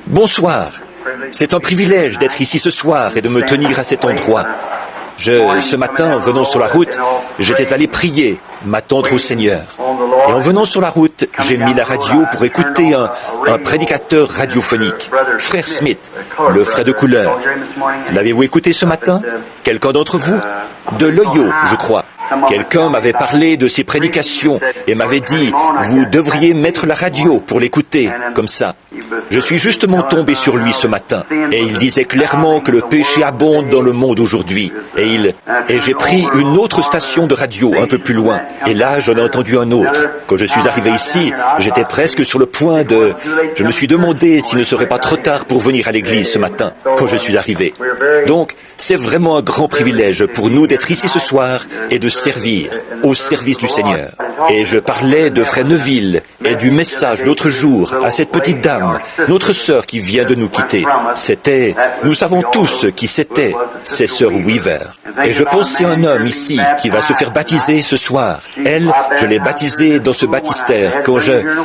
Bonsoir. C'est un privilège d'être ici ce soir et de me tenir à cet endroit. Ce matin, en venant sur la route, j'étais allé prier, m'attendre au Seigneur. Et en venant sur la route, j'ai mis la radio pour écouter un prédicateur radiophonique, Frère Smith, le frère de couleur. L'avez-vous écouté ce matin? Quelqu'un d'entre vous? De l'Ohio, je crois. Quelqu'un m'avait parlé de ses prédications et m'avait dit « Vous devriez mettre la radio pour l'écouter, comme ça. » Je suis justement tombé sur lui ce matin et il disait clairement que le péché abonde dans le monde aujourd'hui. Et j'ai pris une autre station de radio un peu plus loin. Et là, j'en ai entendu un autre. Quand je suis arrivé ici, j'étais presque sur le point de... Je me suis demandé s'il ne serait pas trop tard pour venir à l'église ce matin, quand je suis arrivé. Donc, c'est vraiment un grand privilège pour nous d'être ici ce soir et de servir au service du Seigneur. Et je parlais de Frère Neville et du message l'autre jour à cette petite dame, notre sœur qui vient de nous quitter. Nous savons tous qui c'était, c'est sœur Weaver. Et je pensais à un homme ici qui va se faire baptiser ce soir. Elle, je l'ai baptisée dans ce baptistère quand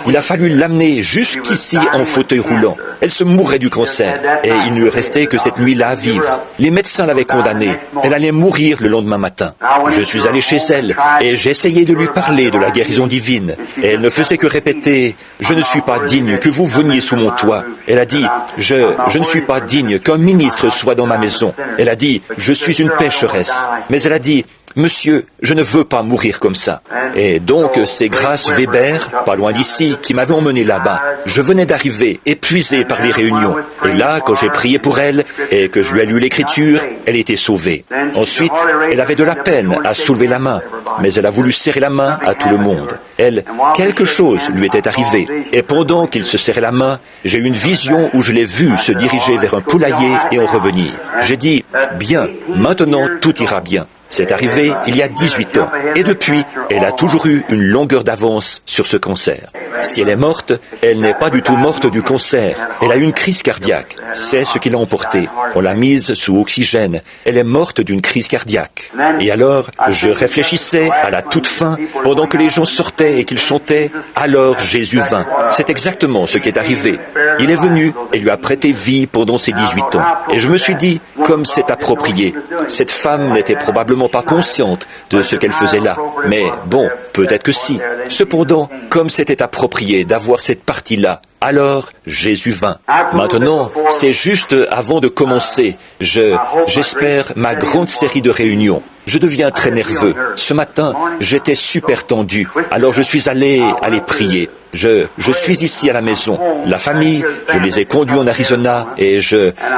il a fallu l'amener jusqu'ici en fauteuil roulant. Elle se mourait du cancer et il ne lui restait que cette nuit-là à vivre. Les médecins l'avaient condamnée. Elle allait mourir le lendemain matin. Je suis allé chez elle et j'ai essayé de lui parler de la guérison divine. Et elle ne faisait que répéter « Je ne suis pas digne que vous veniez sous mon toit. » Elle a dit « Je ne suis pas digne qu'un ministre soit dans ma maison. » Elle a dit « Je suis une pécheresse. » Mais elle a dit « Monsieur, je ne veux pas mourir comme ça. » Et donc, c'est Grace Weber, pas loin d'ici, qui m'avait emmené là-bas. Je venais d'arriver, épuisé par les réunions. Et là, quand j'ai prié pour elle et que je lui ai lu l'Écriture, elle était sauvée. Ensuite, elle avait de la peine à soulever la main, mais elle a voulu serrer la main à tout le monde. Quelque chose lui était arrivé. Et pendant qu'il se serrait la main, j'ai eu une vision où je l'ai vue se diriger vers un poulailler et en revenir. J'ai dit, bien, maintenant tout ira bien. C'est arrivé il y a 18 ans. Et depuis, elle a toujours eu une longueur d'avance sur ce cancer. Si elle est morte, elle n'est pas du tout morte du cancer. Elle a eu une crise cardiaque. C'est ce qui l'a emportée. On l'a mise sous oxygène. Elle est morte d'une crise cardiaque. Et alors, je réfléchissais à la toute fin, pendant que les gens sortaient et qu'ils chantaient « Alors Jésus vint ». C'est exactement ce qui est arrivé. Il est venu et lui a prêté vie pendant ses 18 ans. Et je me suis dit, comme c'est approprié, cette femme n'était probablement pas consciente de ce qu'elle faisait là. Mais bon, peut-être que si. Cependant, comme c'était approprié d'avoir cette partie-là, alors Jésus vint. Maintenant, c'est juste avant de commencer, j'espère ma grande série de réunions. Je deviens très nerveux. Ce matin, j'étais super tendu. Alors je suis allé prier. Je suis ici à la maison. La famille, je les ai conduits en Arizona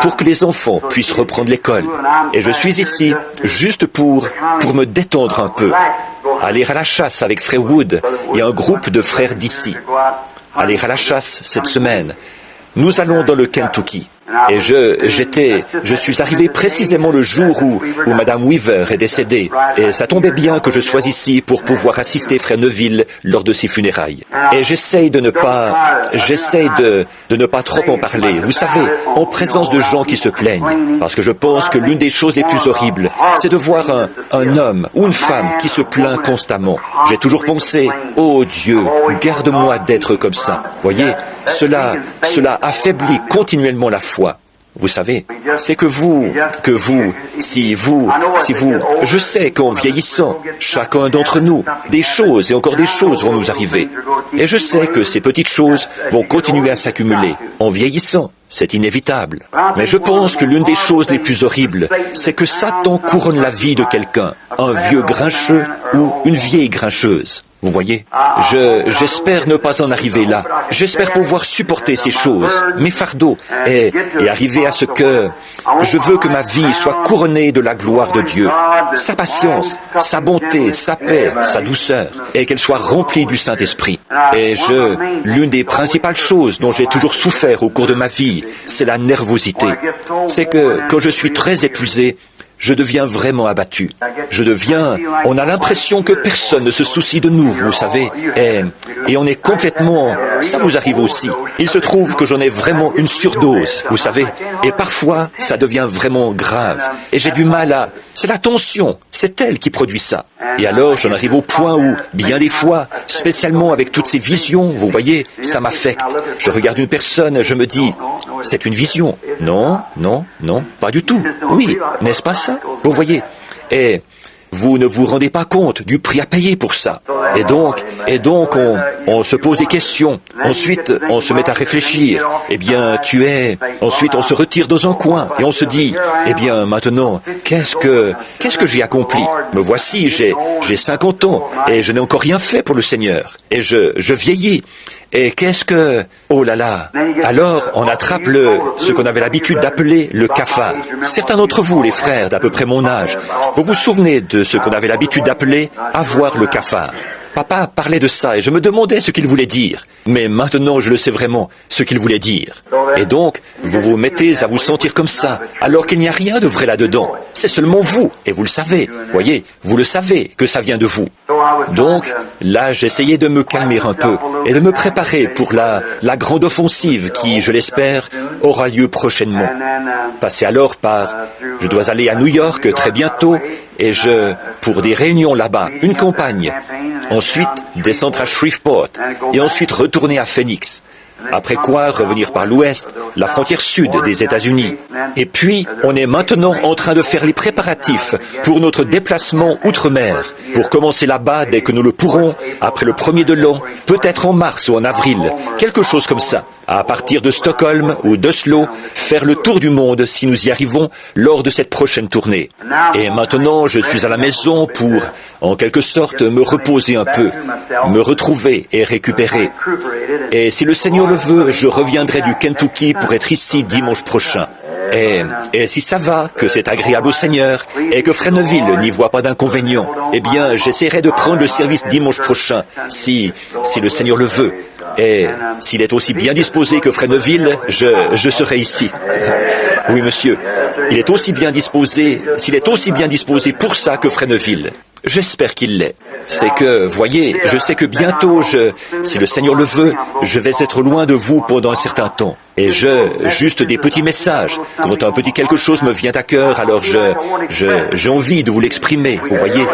pour que les enfants puissent reprendre l'école. Et je suis ici juste pour me détendre un peu. Aller à la chasse avec Frère Wood et un groupe de frères d'ici. Aller à la chasse cette semaine. Nous allons dans le Kentucky. Et je suis arrivé précisément le jour où Madame Weaver est décédée. Et ça tombait bien que je sois ici pour pouvoir assister Frère Neville lors de ses funérailles. Et j'essaye de ne pas trop en parler. Vous savez, en présence de gens qui se plaignent. Parce que je pense que l'une des choses les plus horribles, c'est de voir un homme ou une femme qui se plaint constamment. J'ai toujours pensé, oh Dieu, garde-moi d'être comme ça. Voyez, cela affaiblit continuellement la foi. Vous savez, c'est si vous, je sais qu'en vieillissant, chacun d'entre nous, des choses et encore des choses vont nous arriver. Et je sais que ces petites choses vont continuer à s'accumuler. En vieillissant, c'est inévitable. Mais je pense que l'une des choses les plus horribles, c'est que Satan couronne la vie de quelqu'un, un vieux grincheux ou une vieille grincheuse. Vous voyez, j'espère ne pas en arriver là. J'espère pouvoir supporter ces choses, mes fardeaux, et arriver à ce que je veux que ma vie soit couronnée de la gloire de Dieu, sa patience, sa bonté, sa paix, sa douceur, et qu'elle soit remplie du Saint-Esprit. Et l'une des principales choses dont j'ai toujours souffert au cours de ma vie, c'est la nervosité. C'est que quand je suis très épuisé, je deviens vraiment abattu. On a l'impression que personne ne se soucie de nous, vous savez, et on est complètement, ça vous arrive aussi. Il se trouve que j'en ai vraiment une surdose, vous savez, et parfois, ça devient vraiment grave. Et j'ai du mal C'est la tension, c'est elle qui produit ça. Et alors j'en arrive au point où, bien des fois, spécialement avec toutes ces visions, vous voyez, ça m'affecte. Je regarde une personne, je me dis, c'est une vision. Non, non, non, pas du tout. Oui, n'est-ce pas ça? Vous voyez. Et vous ne vous rendez pas compte du prix à payer pour ça. Et donc on se pose des questions. Ensuite, on se met à réfléchir. Eh bien, Ensuite, on se retire dans un coin et on se dit, eh bien, maintenant, qu'est-ce que j'ai accompli? Me voici, j'ai 50 ans et je n'ai encore rien fait pour le Seigneur. Et je vieillis. Et oh là là. Alors, on attrape ce qu'on avait l'habitude d'appeler le cafard. Certains d'entre vous, les frères d'à peu près mon âge, vous vous souvenez de ce qu'on avait l'habitude d'appeler avoir le cafard. Papa parlait de ça et je me demandais ce qu'il voulait dire. Mais maintenant, je le sais vraiment, ce qu'il voulait dire. Et donc, vous vous mettez à vous sentir comme ça, alors qu'il n'y a rien de vrai là-dedans. C'est seulement vous, et vous le savez. Voyez, vous le savez que ça vient de vous. Donc, là, j'essayais de me calmer un peu et de me préparer pour la grande offensive qui, je l'espère, aura lieu prochainement. Passez alors je dois aller à New York très bientôt et pour des réunions là-bas, une campagne. Ensuite, descendre à Shreveport et ensuite retourner à Phoenix. Après quoi, revenir par l'ouest, la frontière sud des États-Unis. Et puis, on est maintenant en train de faire les préparatifs pour notre déplacement outre-mer, pour commencer là-bas dès que nous le pourrons, après le 1er de l'an, peut-être en mars ou en avril, quelque chose comme ça. À partir de Stockholm ou d'Oslo, faire le tour du monde si nous y arrivons lors de cette prochaine tournée. Et maintenant, je suis à la maison pour, en quelque sorte, me reposer un peu, me retrouver et récupérer. Et si le Seigneur le veut, je reviendrai du Kentucky pour être ici dimanche prochain. Et si ça va, que c'est agréable au Seigneur, et que Fresneville n'y voit pas d'inconvénient, eh bien, j'essaierai de prendre le service dimanche prochain, si le Seigneur le veut. Et s'il est aussi bien disposé que Fresneville, je serai ici. Oui, monsieur. S'il est aussi bien disposé pour ça que Fresneville. J'espère qu'il l'est. C'est que, voyez, je sais que bientôt, si le Seigneur le veut, je vais être loin de vous pendant un certain temps. Et juste des petits messages. Quand un petit quelque chose me vient à cœur, alors j'ai envie de vous l'exprimer, vous voyez.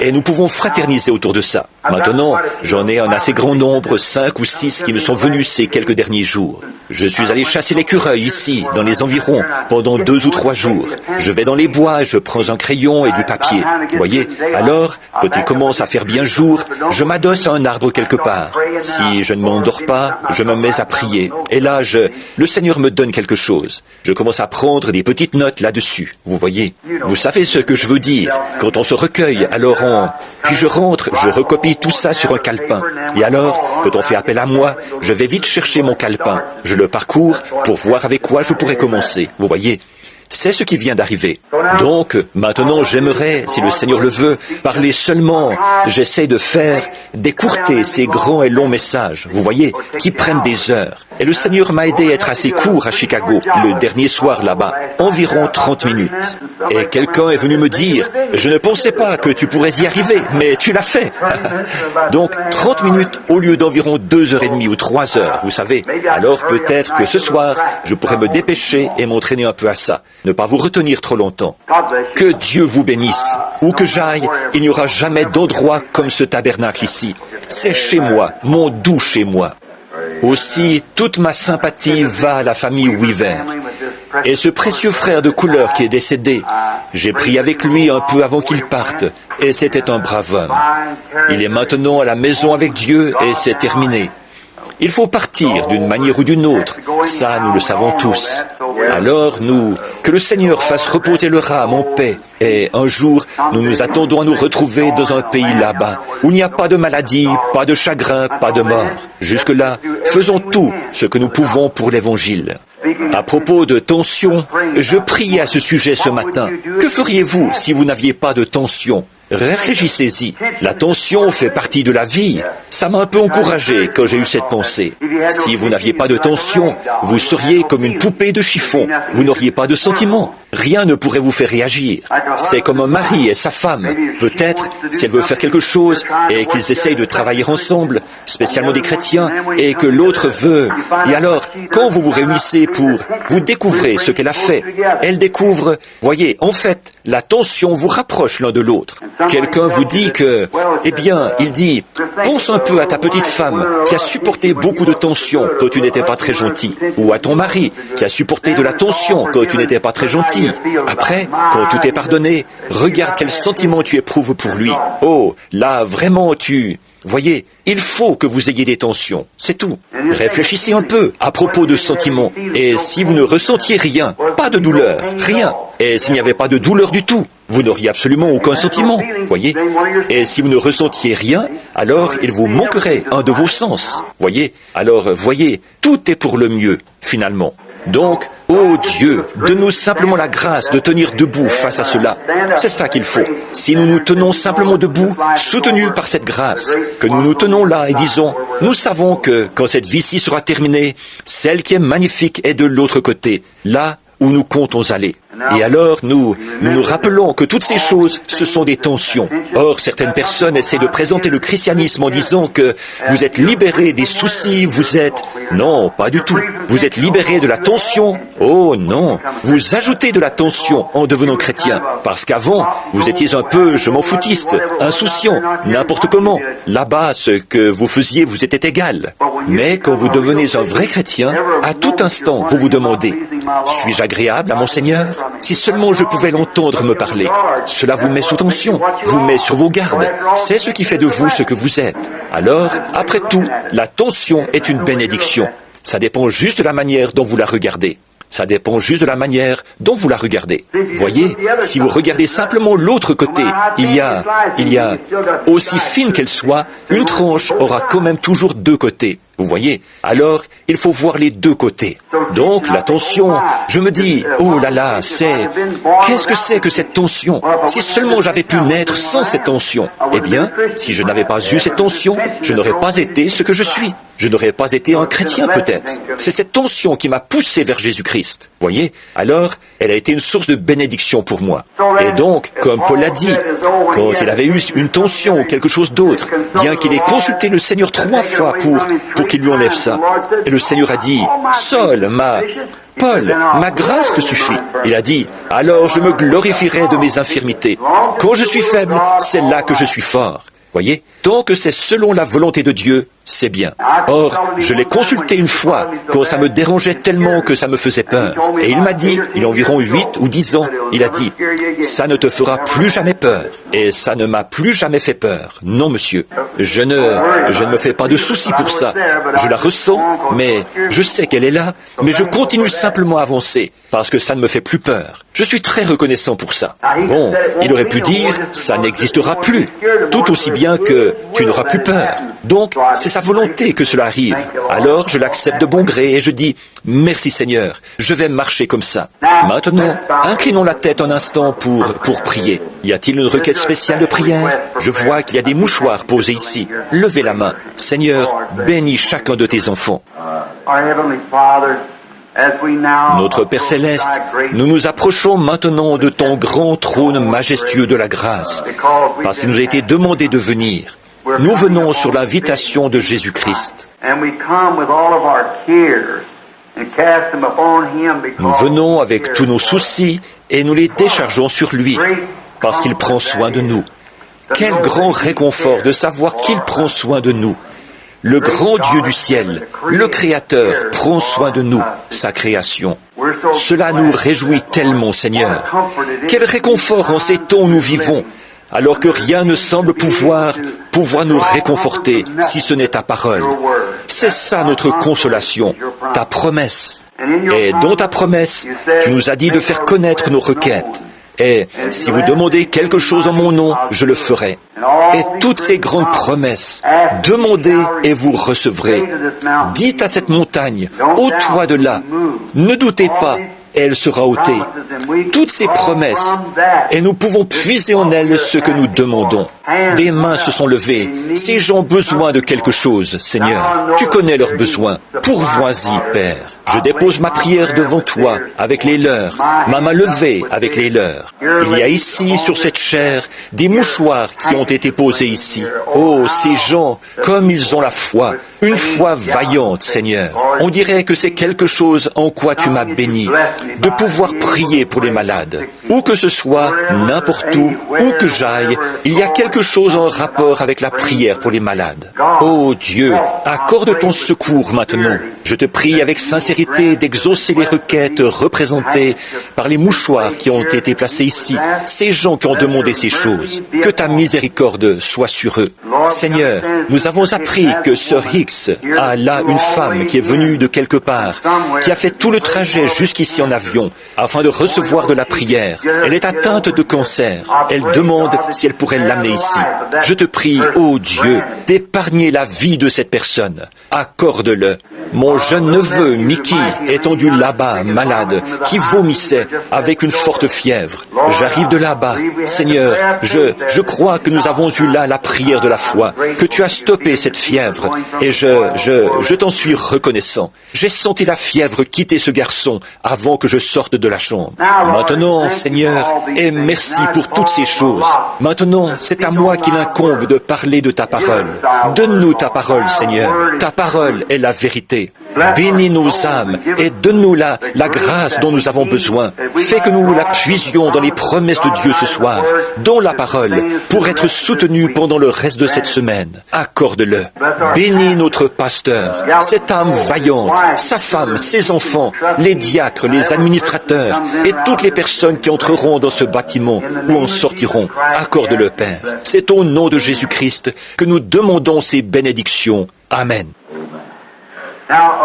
Et nous pouvons fraterniser autour de ça. Maintenant, j'en ai un assez grand nombre, 5 ou 6 qui me sont venus ces quelques derniers jours. Je suis allé chasser l'écureuil ici, dans les environs, pendant 2 ou 3 jours. Je vais dans les bois, je prends un crayon et du papier. Vous voyez, alors, quand il commence à faire bien jour, je m'adosse à un arbre quelque part. Si je ne m'endors pas, je me mets à prier. Et là, le Seigneur me donne quelque chose. Je commence à prendre des petites notes là-dessus. Vous voyez, vous savez ce que je veux dire. Quand on se recueille, alors puis je rentre, je recopie tout ça sur un calepin. Et alors, quand on fait appel à moi, je vais vite chercher mon calepin. Je le parcours pour voir avec quoi je pourrais commencer. Vous voyez, c'est ce qui vient d'arriver. Donc, maintenant, j'aimerais, si le Seigneur le veut, parler seulement. J'essaie d'écourter ces grands et longs messages, vous voyez, qui prennent des heures. Et le Seigneur m'a aidé à être assez court à Chicago, le dernier soir là-bas, environ 30 minutes. Et quelqu'un est venu me dire, je ne pensais pas que tu pourrais y arriver, mais tu l'as fait. Donc, 30 minutes au lieu d'environ 2h30 ou 3h, vous savez. Alors peut-être que ce soir, je pourrais me dépêcher et m'entraîner un peu à ça. Ne pas vous retenir trop longtemps. Que Dieu vous bénisse. Où que j'aille, il n'y aura jamais d'endroit comme ce tabernacle ici. C'est chez moi, mon doux chez moi. Aussi, toute ma sympathie va à la famille Weaver. Et ce précieux frère de couleur qui est décédé, j'ai prié avec lui un peu avant qu'il parte, et c'était un brave homme. Il est maintenant à la maison avec Dieu, et c'est terminé. Il faut partir d'une manière ou d'une autre, ça nous le savons tous. Alors que le Seigneur fasse reposer leur âme en paix, et un jour, nous nous attendons à nous retrouver dans un pays là-bas, où il n'y a pas de maladie, pas de chagrin, pas de mort. Jusque-là, faisons tout ce que nous pouvons pour l'Évangile. À propos de tension, je priais à ce sujet ce matin. Que feriez-vous si vous n'aviez pas de tension ? Réfléchissez-y. La tension fait partie de la vie. Ça m'a un peu encouragé quand j'ai eu cette pensée. Si vous n'aviez pas de tension, vous seriez comme une poupée de chiffon. Vous n'auriez pas de sentiments. rien ne pourrait vous faire réagir. C'est comme un mari et sa femme. Peut-être, si elle veut faire quelque chose et qu'ils essayent de travailler ensemble, spécialement des chrétiens, et que l'autre veut. Et alors, quand vous vous réunissez vous découvrez ce qu'elle a fait. Elle découvre, voyez, en fait, la tension vous rapproche l'un de l'autre. Quelqu'un vous dit que, eh bien, il dit, pense un peu à ta petite femme qui a supporté beaucoup de tension quand tu n'étais pas très gentil, ou à ton mari qui a supporté de la tension quand tu n'étais pas très gentil. Après, quand tout est pardonné, regarde quel sentiment tu éprouves pour lui. Oh, là, vraiment, voyez, il faut que vous ayez des tensions, c'est tout. Réfléchissez un peu à propos de sentiments. Et si vous ne ressentiez rien, pas de douleur, rien, et s'il n'y avait pas de douleur du tout, vous n'auriez absolument aucun sentiment, voyez. Et si vous ne ressentiez rien, alors il vous manquerait un de vos sens, voyez. Alors, voyez, tout est pour le mieux, finalement. Donc, ô Dieu, donne-nous simplement la grâce de tenir debout face à cela. C'est ça qu'il faut. Si nous nous tenons simplement debout, soutenus par cette grâce, que nous nous tenons là et disons, nous savons que quand cette vie-ci sera terminée, celle qui est magnifique est de l'autre côté, là où nous comptons aller. Et alors, nous nous rappelons que toutes ces choses, ce sont des tensions. Or, certaines personnes essaient de présenter le christianisme en disant que vous êtes libérés des soucis, vous êtes... Non, pas du tout. Vous êtes libérés de la tension. Oh non, vous ajoutez de la tension en devenant chrétien. Parce qu'avant, vous étiez un peu je m'en foutiste, insouciant, n'importe comment. Là-bas, ce que vous faisiez vous était égal. Mais quand vous devenez un vrai chrétien, à tout instant, vous vous demandez, suis-je agréable à mon Seigneur ? Si seulement je pouvais l'entendre me parler. Cela vous met sous tension, vous met sur vos gardes. C'est ce qui fait de vous ce que vous êtes. Alors, après tout, la tension est une bénédiction. Ça dépend juste de la manière dont vous la regardez. Ça dépend juste de la manière dont vous la regardez. Voyez, si vous regardez simplement l'autre côté, il y a, aussi fine qu'elle soit, une tranche aura quand même toujours deux côtés. Vous voyez? Alors, il faut voir les deux côtés. Donc, la tension, je me dis, oh là là, qu'est-ce que c'est que cette tension? Si seulement j'avais pu naître sans cette tension, eh bien, si je n'avais pas eu cette tension, je n'aurais pas été ce que je suis. Je n'aurais pas été un chrétien peut-être. C'est cette tension qui m'a poussé vers Jésus-Christ. Voyez? Alors, elle a été une source de bénédiction pour moi. Et donc, comme Paul l'a dit, quand il avait eu une tension ou quelque chose d'autre, bien qu'il ait consulté le Seigneur 3 fois pour qu'il lui enlève ça, et le Seigneur a dit, Paul, ma grâce te suffit. Il a dit, alors je me glorifierai de mes infirmités. Quand je suis faible, c'est là que je suis fort. Voyez, tant que c'est selon la volonté de Dieu, c'est bien. Or, je l'ai consulté une fois, quand ça me dérangeait tellement que ça me faisait peur. Et il m'a dit, il y a environ 8 ou 10 ans, il a dit, ça ne te fera plus jamais peur. Et ça ne m'a plus jamais fait peur. Non, monsieur. Je ne me fais pas de soucis pour ça. Je la ressens, mais je sais qu'elle est là, mais je continue simplement à avancer, parce que ça ne me fait plus peur. Je suis très reconnaissant pour ça. Bon, il aurait pu dire, ça n'existera plus. Tout aussi bien que tu n'auras plus peur. Donc, c'est sa volonté que cela arrive. Alors, je l'accepte de bon gré et je dis, merci Seigneur, je vais marcher comme ça. Maintenant, inclinons la tête un instant pour prier. Y a-t-il une requête spéciale de prière? Je vois qu'il y a des mouchoirs posés ici. Levez la main. Seigneur, bénis chacun de tes enfants. Notre Père Céleste, nous nous approchons maintenant de ton grand trône majestueux de la grâce, parce qu'il nous a été demandé de venir. Nous venons sur l'invitation de Jésus-Christ. Nous venons avec tous nos soucis et nous les déchargeons sur lui, parce qu'il prend soin de nous. Quel grand réconfort de savoir qu'il prend soin de nous. Le grand Dieu du ciel, le Créateur, prend soin de nous, sa création. Cela nous réjouit tellement, Seigneur. Quel réconfort en ces temps où nous vivons, alors que rien ne semble pouvoir nous réconforter si ce n'est ta parole. C'est ça notre consolation, ta promesse. Et dans ta promesse, tu nous as dit de faire connaître nos requêtes. Et si vous demandez quelque chose en mon nom, je le ferai. Et toutes ces grandes promesses, demandez et vous recevrez. Dites à cette montagne, ôte-toi de là. Ne doutez pas et elle sera ôtée. Toutes ces promesses, et nous pouvons puiser en elles ce que nous demandons. Des mains se sont levées. Ces gens ont besoin de quelque chose, Seigneur. Tu connais leurs besoins. Pourvois-y, Père. Je dépose ma prière devant toi avec les leurs, ma main levée avec les leurs. Il y a ici, sur cette chair, des mouchoirs qui ont été posés ici. Oh, ces gens, comme ils ont la foi, une foi vaillante, Seigneur. On dirait que c'est quelque chose en quoi tu m'as béni, de pouvoir prier pour les malades. Où que ce soit, n'importe où que j'aille, il y a quelque chose en rapport avec la prière pour les malades. Oh Dieu, accorde ton secours maintenant. Je te prie avec sincérité d'exaucer les requêtes représentées par les mouchoirs qui ont été placés ici, ces gens qui ont demandé ces choses. Que ta miséricorde soit sur eux. Seigneur, nous avons appris que Sir Hicks a là une femme qui est venue de quelque part, qui a fait tout le trajet jusqu'ici en avion, afin de recevoir de la prière. Elle est atteinte de cancer. Elle demande si elle pourrait l'amener ici. Je te prie, ô Dieu, d'épargner la vie de cette personne. Accorde-le. Mon jeune neveu, Mickey, étendu là-bas, malade, qui vomissait avec une forte fièvre. J'arrive de là-bas. Seigneur, je crois que nous avons eu là la prière de la foi, que tu as stoppé cette fièvre, et je t'en suis reconnaissant. J'ai senti la fièvre quitter ce garçon avant que je sorte de la chambre. Maintenant, Seigneur, et merci pour toutes ces choses. Maintenant, c'est à moi qu'il incombe de parler de ta parole. Donne-nous ta parole, Seigneur. Ta parole est la vérité. Bénis nos âmes et donne-nous la grâce dont nous avons besoin. Fais que nous la puisions dans les promesses de Dieu ce soir, dans la parole, pour être soutenus pendant le reste de cette semaine. Accorde-le. Bénis notre pasteur, cette âme vaillante, sa femme, ses enfants, les diacres, les administrateurs et toutes les personnes qui entreront dans ce bâtiment ou en sortiront. Accorde-le, Père. C'est au nom de Jésus-Christ que nous demandons ces bénédictions. Amen.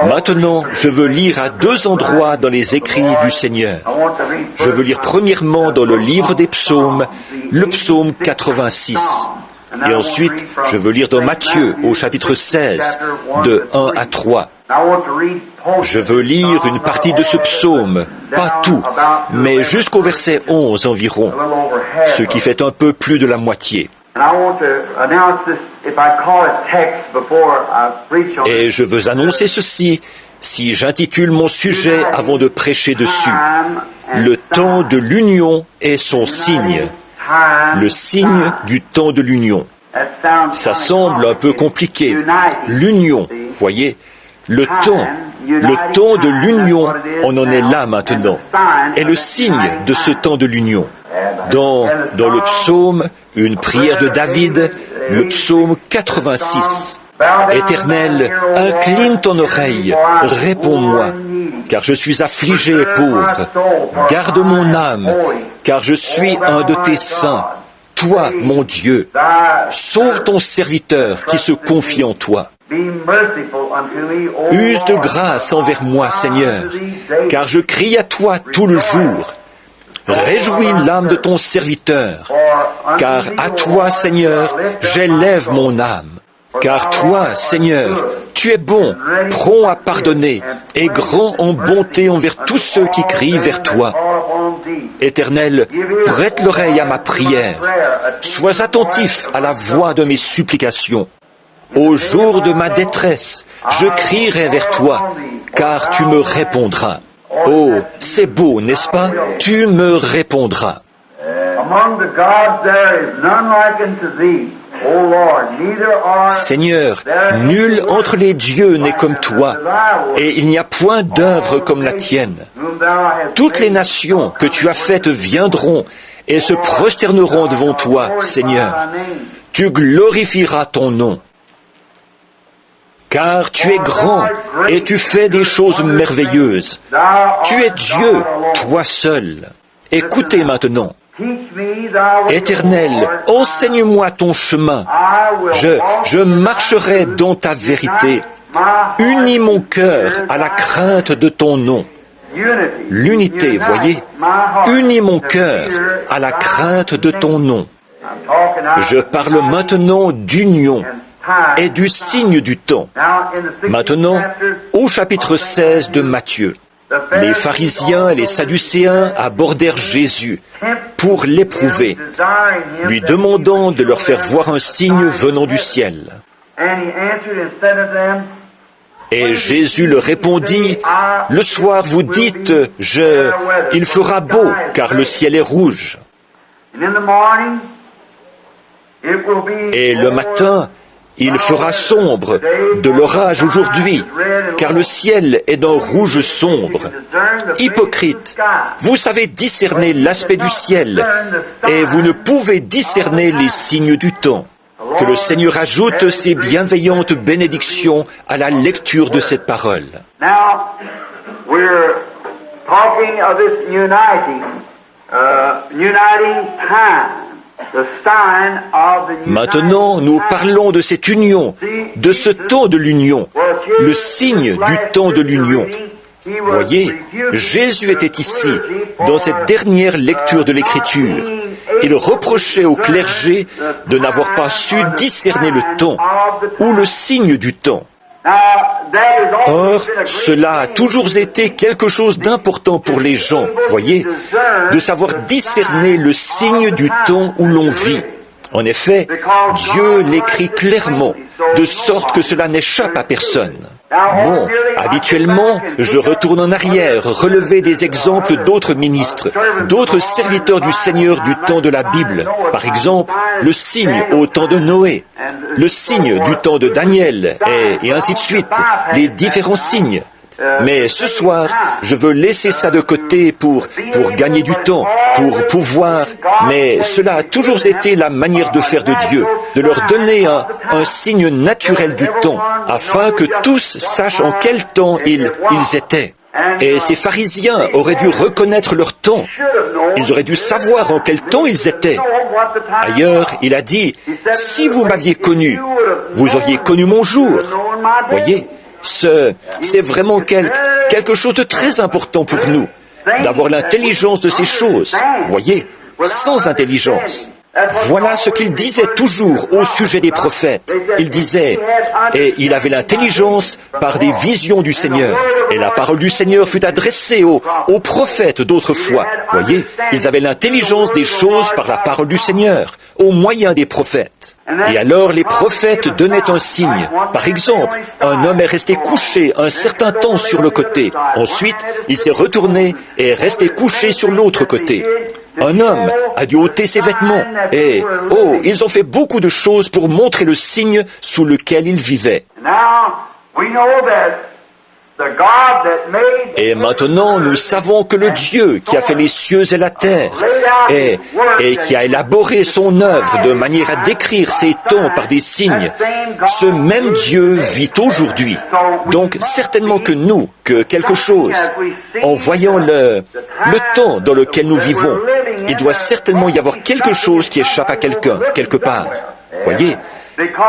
Maintenant, je veux lire à deux endroits dans les écrits du Seigneur. Je veux lire premièrement dans le livre des psaumes, le psaume 86. Et ensuite, je veux lire dans Matthieu, au chapitre 16, de 1 à 3. Je veux lire une partie de ce psaume, pas tout, mais jusqu'au verset 11 environ, ce qui fait un peu plus de la moitié. Et je veux annoncer ceci, si j'intitule mon sujet avant de prêcher dessus. Le temps de l'union est son signe. Le signe du temps de l'union. Ça semble un peu compliqué. L'union, voyez, le temps de l'union, on en est là maintenant, est le signe de ce temps de l'union. Dans le psaume, une prière de David, le psaume 86. Éternel, incline ton oreille, réponds-moi, car je suis affligé et pauvre. Garde mon âme, car je suis un de tes saints. Toi, mon Dieu, sauve ton serviteur qui se confie en toi. Use de grâce envers moi, Seigneur, car je crie à toi tout le jour. Réjouis l'âme de ton serviteur, car à toi, Seigneur, j'élève mon âme. Car toi, Seigneur, tu es bon, prompt à pardonner, et grand en bonté envers tous ceux qui crient vers toi. Éternel, prête l'oreille à ma prière. Sois attentif à la voix de mes supplications. Au jour de ma détresse, je crierai vers toi, car tu me répondras. Oh, c'est beau, n'est-ce pas? Tu me répondras. Seigneur, nul entre les dieux n'est comme toi, et il n'y a point d'œuvre comme la tienne. Toutes les nations que tu as faites viendront et se prosterneront devant toi, Seigneur. Tu glorifieras ton nom. Car tu es grand et tu fais des choses merveilleuses. Tu es Dieu, toi seul. Écoutez maintenant. Éternel, enseigne-moi ton chemin. Je marcherai dans ta vérité. Unis mon cœur à la crainte de ton nom. L'unité, voyez. Unis mon cœur à la crainte de ton nom. Je parle maintenant d'union et du signe du temps. Maintenant, au chapitre 16 de Matthieu. les pharisiens et les sadducéens abordèrent Jésus pour l'éprouver, lui demandant de leur faire voir un signe venant du ciel. Et Jésus leur répondit, « Le soir vous dites, il fera beau, car le ciel est rouge. Et le matin, il fera sombre, de l'orage aujourd'hui, car le ciel est d'un rouge sombre. Hypocrite, vous savez discerner l'aspect du ciel, et vous ne pouvez discerner les signes du temps. » Que le Seigneur ajoute ses bienveillantes bénédictions à la lecture de cette parole. Maintenant, nous parlons de cette union, de ce temps de l'union, le signe du temps de l'union. Voyez, Jésus était ici, dans cette dernière lecture de l'Écriture. Il reprochait au clergé de n'avoir pas su discerner le temps, ou le signe du temps. Or, cela a toujours été quelque chose d'important pour les gens, voyez, de savoir discerner le signe du temps où l'on vit. En effet, Dieu l'écrit clairement, de sorte que cela n'échappe à personne. Bon, habituellement, je retourne en arrière, relever des exemples d'autres ministres, d'autres serviteurs du Seigneur du temps de la Bible. Par exemple, le signe au temps de Noé, le signe du temps de Daniel, et ainsi de suite, les différents signes. Mais ce soir, je veux laisser ça de côté pour gagner du temps, pour pouvoir, mais cela a toujours été la manière de faire de Dieu, de leur donner un signe naturel du temps, afin que tous sachent en quel temps ils étaient. Et ces pharisiens auraient dû reconnaître leur temps. Ils auraient dû savoir en quel temps ils étaient. Ailleurs, il a dit, « Si vous m'aviez connu, vous auriez connu mon jour. » Voyez, c'est vraiment quelque chose de très important pour nous, d'avoir l'intelligence de ces choses. Voyez, sans intelligence. Voilà ce qu'il disait toujours au sujet des prophètes. Il disait, et il avait l'intelligence par des visions du Seigneur. Et la parole du Seigneur fut adressée aux prophètes d'autrefois. Voyez, ils avaient l'intelligence des choses par la parole du Seigneur, au moyen des prophètes. Et alors les prophètes donnaient un signe. Par exemple, un homme est resté couché un certain temps sur le côté. Ensuite, il s'est retourné et est resté couché sur l'autre côté. Un homme a dû ôter ses vêtements. Et, ils ont fait beaucoup de choses pour montrer le signe sous lequel il vivait. Et maintenant, nous savons que le Dieu qui a fait les cieux et la terre et qui a élaboré son œuvre de manière à décrire ses temps par des signes, ce même Dieu vit aujourd'hui. Donc, certainement que quelque chose, en voyant le temps dans lequel nous vivons, il doit certainement y avoir quelque chose qui échappe à quelqu'un, quelque part. Voyez ?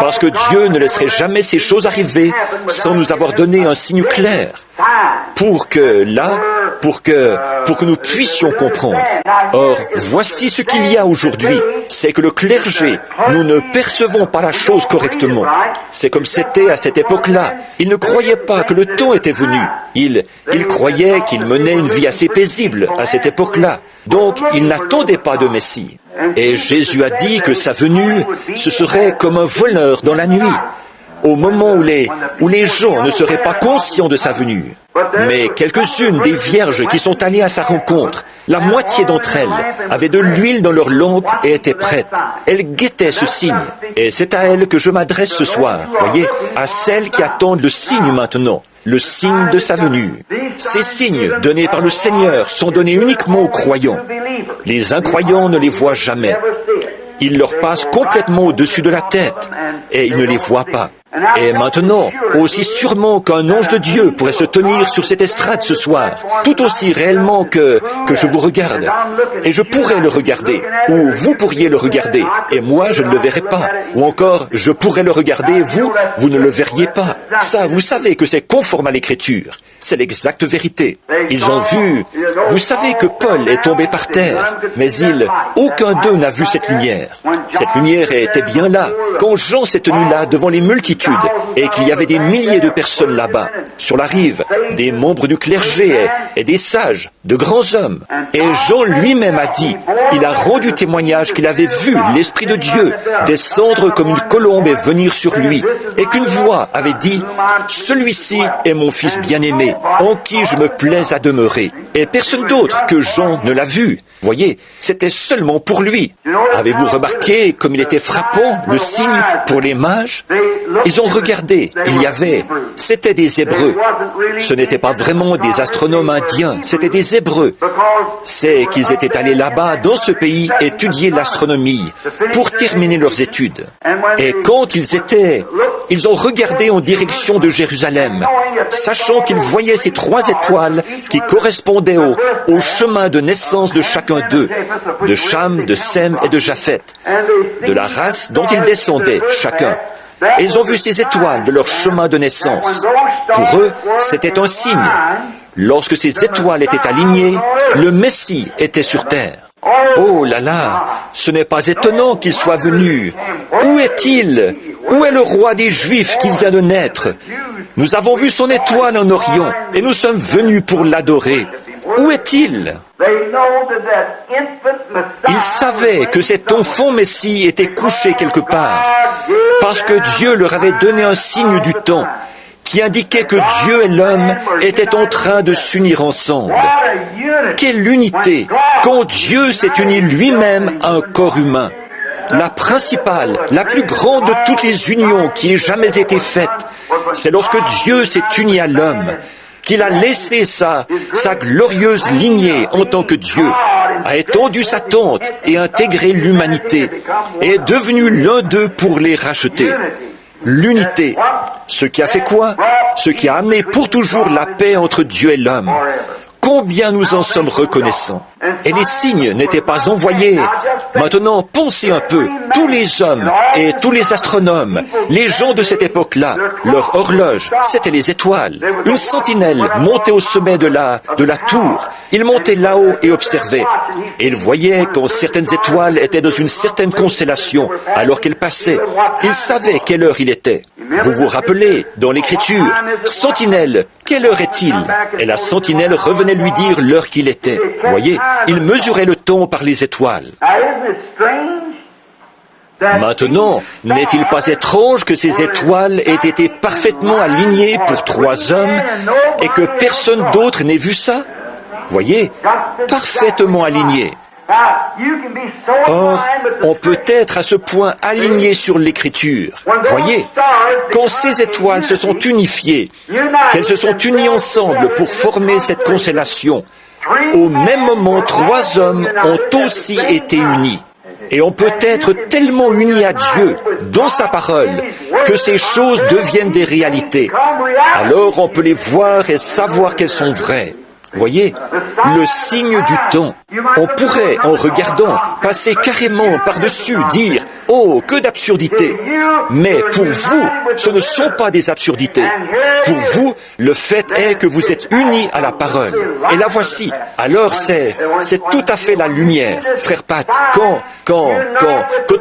Parce que Dieu ne laisserait jamais ces choses arriver sans nous avoir donné un signe clair pour que nous puissions comprendre. Or, voici ce qu'il y a aujourd'hui, c'est que le clergé, nous ne percevons pas la chose correctement. C'est comme c'était à cette époque-là. Ils ne croyaient pas que le temps était venu. Ils croyaient qu'ils menaient une vie assez paisible à cette époque-là. Donc, ils n'attendaient pas de Messie. Et Jésus a dit que sa venue, ce serait comme un voleur dans la nuit, au moment où les gens ne seraient pas conscients de sa venue. Mais quelques-unes des vierges qui sont allées à sa rencontre, la moitié d'entre elles avaient de l'huile dans leurs lampes et étaient prêtes. Elles guettaient ce signe. Et c'est à elles que je m'adresse ce soir, voyez, à celles qui attendent le signe maintenant, le signe de sa venue. Ces signes donnés par le Seigneur sont donnés uniquement aux croyants. Les incroyants ne les voient jamais. Ils leur passent complètement au-dessus de la tête et ils ne les voient pas. Et maintenant, aussi sûrement qu'un ange de Dieu pourrait se tenir sur cette estrade ce soir, tout aussi réellement que je vous regarde, et je pourrais le regarder, ou vous pourriez le regarder, et moi je ne le verrais pas, ou encore je pourrais le regarder, et vous ne le verriez pas. Ça, vous savez que c'est conforme à l'Écriture. C'est l'exacte vérité. Ils ont vu, vous savez que Paul est tombé par terre, mais aucun d'eux n'a vu cette lumière. Cette lumière était bien là. Quand Jean s'est tenu là devant les multitudes, multitude et qu'il y avait des milliers de personnes là-bas, sur la rive, des membres du clergé et des sages, de grands hommes. Et Jean lui-même a dit, il a rendu témoignage qu'il avait vu l'Esprit de Dieu descendre comme une colombe et venir sur lui, et qu'une voix avait dit, « Celui-ci est mon Fils bien-aimé, en qui je me plais à demeurer. » Et personne d'autre que Jean ne l'a vu. Voyez, c'était seulement pour lui. Avez-vous remarqué comme il était frappant, le signe pour les mages? Ils ont regardé, c'était des Hébreux. Ce n'étaient pas vraiment des astronomes indiens, c'était des Hébreux. C'est qu'ils étaient allés là-bas, dans ce pays, étudier l'astronomie, pour terminer leurs études. Et quand ils ont regardé en direction de Jérusalem, sachant qu'ils voyaient ces 3 étoiles qui correspondaient au chemin de naissance de chacun d'eux, de Cham, de Sem et de Japheth, de la race dont ils descendaient, chacun. Et ils ont vu ces étoiles de leur chemin de naissance. Pour eux, c'était un signe. Lorsque ces étoiles étaient alignées, le Messie était sur terre. Oh là là, ce n'est pas étonnant qu'il soit venu. Où est-il? Où est le roi des Juifs qui vient de naître? Nous avons vu son étoile en Orient et nous sommes venus pour l'adorer. Où est-il? Ils savaient que cet enfant Messie était couché quelque part, parce que Dieu leur avait donné un signe du temps, qui indiquait que Dieu et l'homme étaient en train de s'unir ensemble. Quelle unité, quand Dieu s'est uni lui-même à un corps humain. La principale, la plus grande de toutes les unions qui ait jamais été faite, c'est lorsque Dieu s'est uni à l'homme, qu'il a laissé sa glorieuse lignée en tant que Dieu, a étendu sa tente et intégré l'humanité, et est devenu l'un d'eux pour les racheter. L'unité. Ce qui a fait quoi? Ce qui a amené pour toujours la paix entre Dieu et l'homme. Combien nous en sommes reconnaissants. Et les signes n'étaient pas envoyés. Maintenant, pensez un peu. Tous les hommes et tous les astronomes, les gens de cette époque-là, leur horloge, c'était les étoiles. Une sentinelle montait au sommet de la tour. Ils montaient là-haut et observaient. Et ils voyaient quand certaines étoiles étaient dans une certaine constellation, alors qu'elles passaient. Ils savaient quelle heure il était. Vous vous rappelez, dans l'Écriture, sentinelle, quelle heure est-il? Et la sentinelle revenait lui dire l'heure qu'il était. Voyez, il mesurait le temps par les étoiles. Maintenant, n'est-il pas étrange que ces étoiles aient été parfaitement alignées pour 3 hommes et que personne d'autre n'ait vu ça? Voyez, parfaitement alignées. Or, on peut être à ce point aligné sur l'Écriture. Voyez, quand ces étoiles se sont unifiées, qu'elles se sont unies ensemble pour former cette constellation, au même moment, 3 hommes ont aussi été unis. Et on peut être tellement unis à Dieu, dans sa parole, que ces choses deviennent des réalités. Alors on peut les voir et savoir qu'elles sont vraies. Voyez, le signe du temps. On pourrait, en regardant, passer carrément par-dessus, dire « Oh, que d'absurdités !» Mais pour vous, ce ne sont pas des absurdités. Pour vous, le fait est que vous êtes unis à la parole. Et la voici. Alors c'est tout à fait la lumière. Frère Pat, quand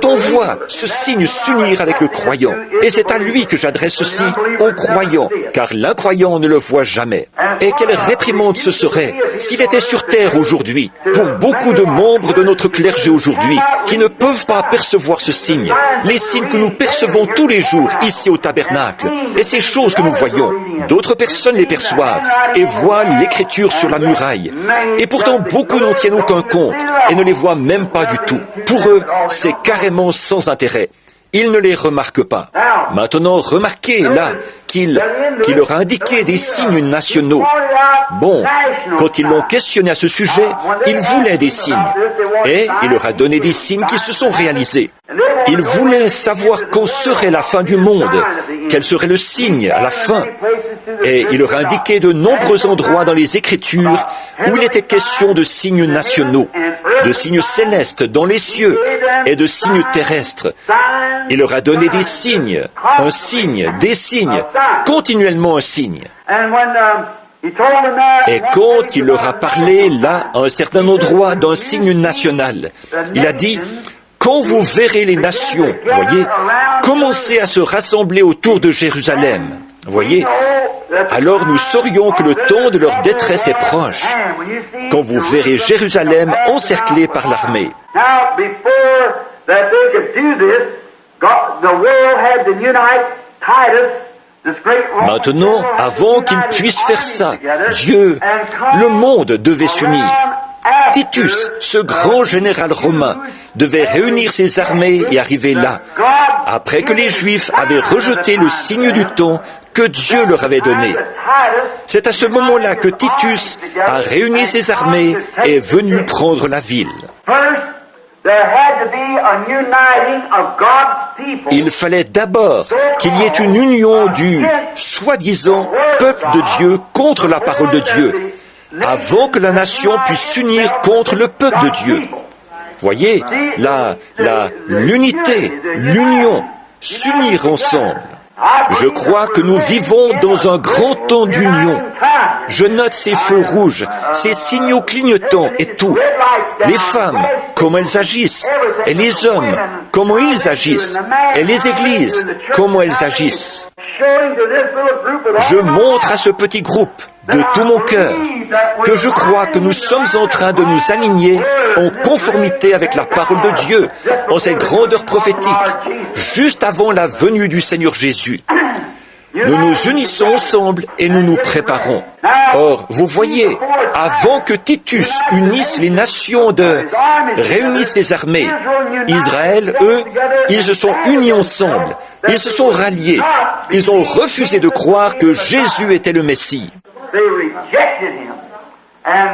on voit ce signe s'unir avec le croyant, et c'est à lui que j'adresse ceci, au croyant, car l'incroyant ne le voit jamais. Et quelle réprimande ce serait s'il était sur terre aujourd'hui, pour beaucoup de membres de notre clergé aujourd'hui, qui ne peuvent pas percevoir ce signe, les signes que nous percevons tous les jours ici au tabernacle, et ces choses que nous voyons. D'autres personnes les perçoivent et voient l'écriture sur la muraille. Et pourtant, beaucoup n'en tiennent aucun compte et ne les voient même pas du tout. Pour eux, c'est carrément sans intérêt. Ils ne les remarquent pas. Maintenant, remarquez là qu'il leur a indiqué des signes nationaux. Bon, quand ils l'ont questionné à ce sujet, ils voulaient des signes. Et il leur a donné des signes qui se sont réalisés. Ils voulaient savoir quand serait la fin du monde, quel serait le signe à la fin. Et il leur a indiqué de nombreux endroits dans les Écritures où il était question de signes nationaux, de signes célestes dans les cieux et de signes terrestres. Il leur a donné des signes, un signe, des signes, continuellement un signe. Et quand il leur a parlé, là, à un certain endroit, d'un signe national, il a dit, quand vous verrez les nations, voyez, commencer à se rassembler autour de Jérusalem, voyez, alors nous saurions que le temps de leur détresse est proche, quand vous verrez Jérusalem encerclée par l'armée. Maintenant, avant qu'ils puissent faire ça, Dieu, le monde devait s'unir. Titus, ce grand général romain, devait réunir ses armées et arriver là, après que les Juifs avaient rejeté le signe du temps que Dieu leur avait donné. C'est à ce moment-là que Titus a réuni ses armées et est venu prendre la ville. Il fallait d'abord qu'il y ait une union du soi-disant peuple de Dieu contre la parole de Dieu, avant que la nation puisse s'unir contre le peuple de Dieu. Voyez, l'unité, l'union, s'unir ensemble. Je crois que nous vivons dans un grand temps d'union. Je note ces feux rouges, ces signaux clignotants et tout. Les femmes, comment elles agissent, et les hommes, comment ils agissent, et les églises, comment elles agissent. Je montre à ce petit groupe, de tout mon cœur, que je crois que nous sommes en train de nous aligner en conformité avec la parole de Dieu, en cette grandeur prophétique, juste avant la venue du Seigneur Jésus. Nous nous unissons ensemble et nous nous préparons. Or, vous voyez, avant que Titus unisse les nations réunisse ses armées, Israël, eux, ils se sont unis ensemble, ils se sont ralliés, ils ont refusé de croire que Jésus était le Messie.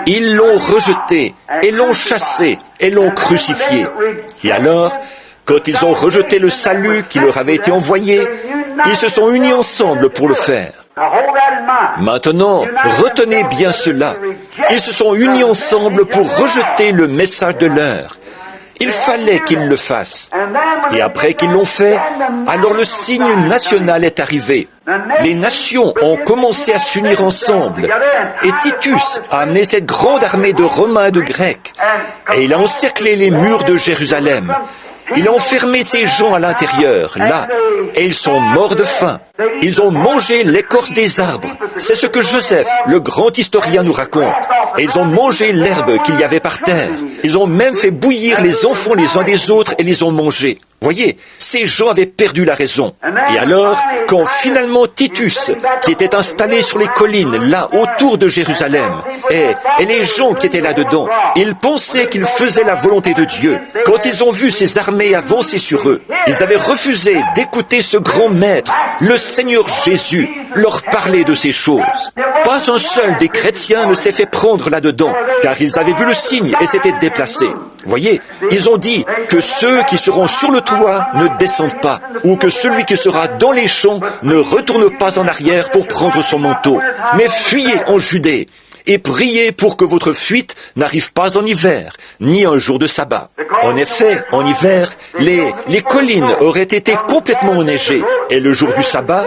Ils l'ont rejeté, et l'ont chassé, et l'ont crucifié. Et alors, quand ils ont rejeté le salut qui leur avait été envoyé, ils se sont unis ensemble pour le faire. Maintenant, retenez bien cela. Ils se sont unis ensemble pour rejeter le message de l'heure. Il fallait qu'ils le fassent. Et après qu'ils l'ont fait, alors le signe national est arrivé. Les nations ont commencé à s'unir ensemble. Et Titus a amené cette grande armée de Romains et de Grecs. Et il a encerclé les murs de Jérusalem. Il a enfermé ces gens à l'intérieur, là, et ils sont morts de faim. Ils ont mangé l'écorce des arbres. C'est ce que Joseph, le grand historien, nous raconte. Et ils ont mangé l'herbe qu'il y avait par terre. Ils ont même fait bouillir les enfants les uns des autres et les ont mangés. Voyez, ces gens avaient perdu la raison. Et alors, quand finalement Titus, qui était installé sur les collines, là, autour de Jérusalem, et les gens qui étaient là-dedans, ils pensaient qu'ils faisaient la volonté de Dieu. Quand ils ont vu ces armées avancer sur eux, ils avaient refusé d'écouter ce grand maître, le Seigneur Jésus, leur parler de ces choses. Pas un seul des chrétiens ne s'est fait prendre là-dedans, car ils avaient vu le signe et s'étaient déplacés. Voyez, ils ont dit que ceux qui seront sur le toit ne descendent pas, ou que celui qui sera dans les champs ne retourne pas en arrière pour prendre son manteau, mais fuyez en Judée, et priez pour que votre fuite n'arrive pas en hiver, ni un jour de sabbat. En effet, en hiver, les collines auraient été complètement enneigées, et le jour du sabbat,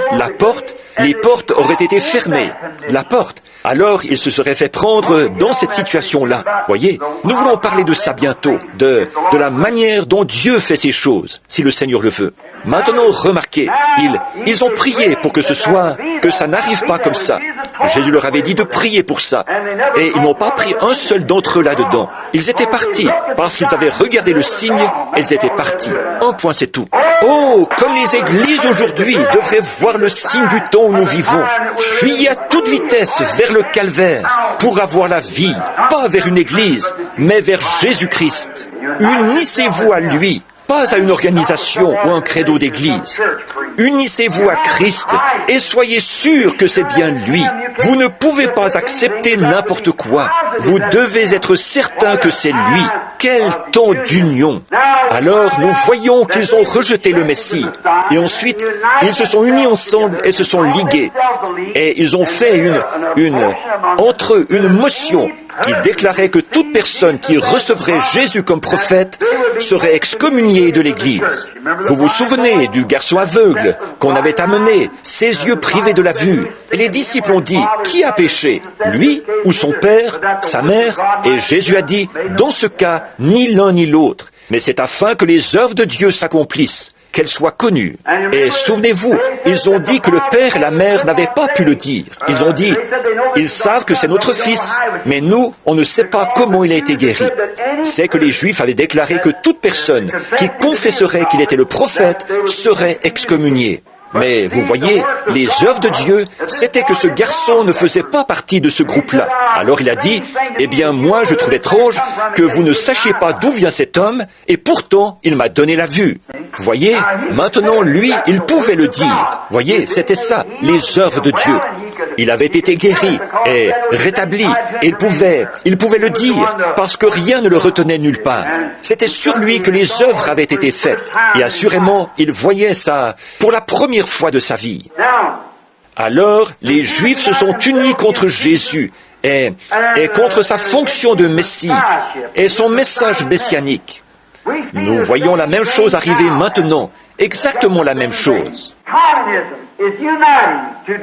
les portes auraient été fermées. La porte. Alors, il se serait fait prendre dans cette situation-là. Voyez, nous voulons parler de ça bientôt, de la manière dont Dieu fait ces choses, si le Seigneur le veut. Maintenant, remarquez, ils ont prié pour que ça n'arrive pas comme ça. Jésus leur avait dit de prier pour ça. Et ils n'ont pas pris un seul d'entre eux là-dedans. Ils étaient partis, parce qu'ils avaient regardé le signe, ils étaient partis. Un point, c'est tout. Oh, comme les églises aujourd'hui devraient voir le signe du temps où nous vivons. Fuyez à toute vitesse vers le calvaire, pour avoir la vie, pas vers une église, mais vers Jésus-Christ. Unissez-vous à lui. Pas à une organisation ou un credo d'église. Unissez-vous à Christ et soyez sûrs que c'est bien lui. Vous ne pouvez pas accepter n'importe quoi. Vous devez être certain que c'est lui. Quel temps d'union! Alors nous voyons qu'ils ont rejeté le Messie. Et ensuite, ils se sont unis ensemble et se sont ligués. Et ils ont fait entre eux une motion qui déclarait que toute personne qui recevrait Jésus comme prophète serait excommuniée de l'Église. Vous vous souvenez du garçon aveugle qu'on avait amené, ses yeux privés de la vue. Et les disciples ont dit, qui a péché, lui ou son père, sa mère? Et Jésus a dit, dans ce cas, ni l'un ni l'autre. mais c'est afin que les œuvres de Dieu s'accomplissent, qu'elles soient connues. Et souvenez-vous, ils ont dit que le père et la mère n'avaient pas pu le dire. Ils ont dit, ils savent que c'est notre fils, mais nous, on ne sait pas comment il a été guéri. C'est que les Juifs avaient déclaré que toute personne qui confesserait qu'il était le prophète serait excommuniée. Mais vous voyez, les œuvres de Dieu, c'était que ce garçon ne faisait pas partie de ce groupe-là. Alors il a dit, eh bien moi je trouve étrange que vous ne sachiez pas d'où vient cet homme, et pourtant il m'a donné la vue. Vous voyez, maintenant lui, il pouvait le dire. Vous voyez, c'était ça, les œuvres de Dieu. Il avait été guéri et rétabli, et il pouvait le dire, parce que rien ne le retenait nulle part. C'était sur lui que les œuvres avaient été faites, et assurément, il voyait ça pour la première fois de sa vie. Alors, les Juifs se sont unis contre Jésus et contre sa fonction de Messie et son message messianique. Nous voyons la même chose arriver maintenant, exactement la même chose.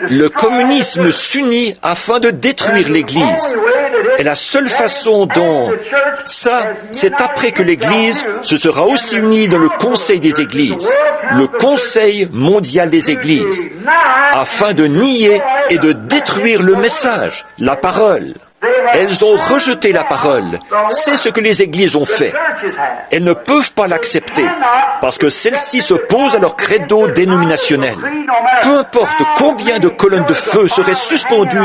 Le communisme s'unit afin de détruire l'Église. Et la seule façon dont ça, c'est après que l'Église se sera aussi unie dans le Conseil des Églises, le Conseil mondial des Églises, afin de nier et de détruire le message, la parole. Elles ont rejeté la parole. C'est ce que les églises ont fait. Elles ne peuvent pas l'accepter parce que celles-ci s'opposent à leur credo dénominationnel. Peu importe combien de colonnes de feu seraient suspendues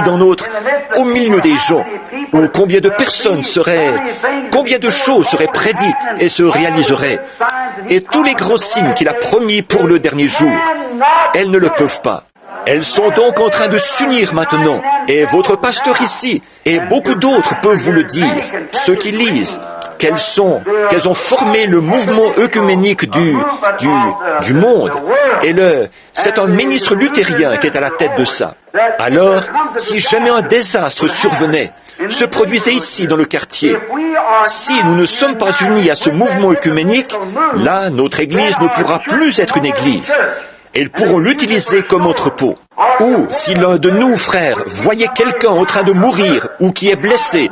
au milieu des gens, ou combien de personnes combien de choses seraient prédites et se réaliseraient, et tous les grands signes qu'il a promis pour le dernier jour, elles ne le peuvent pas. Elles sont donc en train de s'unir maintenant, et votre pasteur ici, et beaucoup d'autres peuvent vous le dire, ceux qui lisent, qu'elles ont formé le mouvement œcuménique du monde, et c'est un ministre luthérien qui est à la tête de ça. Alors, si jamais un désastre survenait, se produisait ici dans le quartier, si nous ne sommes pas unis à ce mouvement œcuménique, là, notre Église ne pourra plus être une Église. Ils pourront l'utiliser comme entrepôt. Ou, si l'un de nous, frères, voyait quelqu'un en train de mourir ou qui est blessé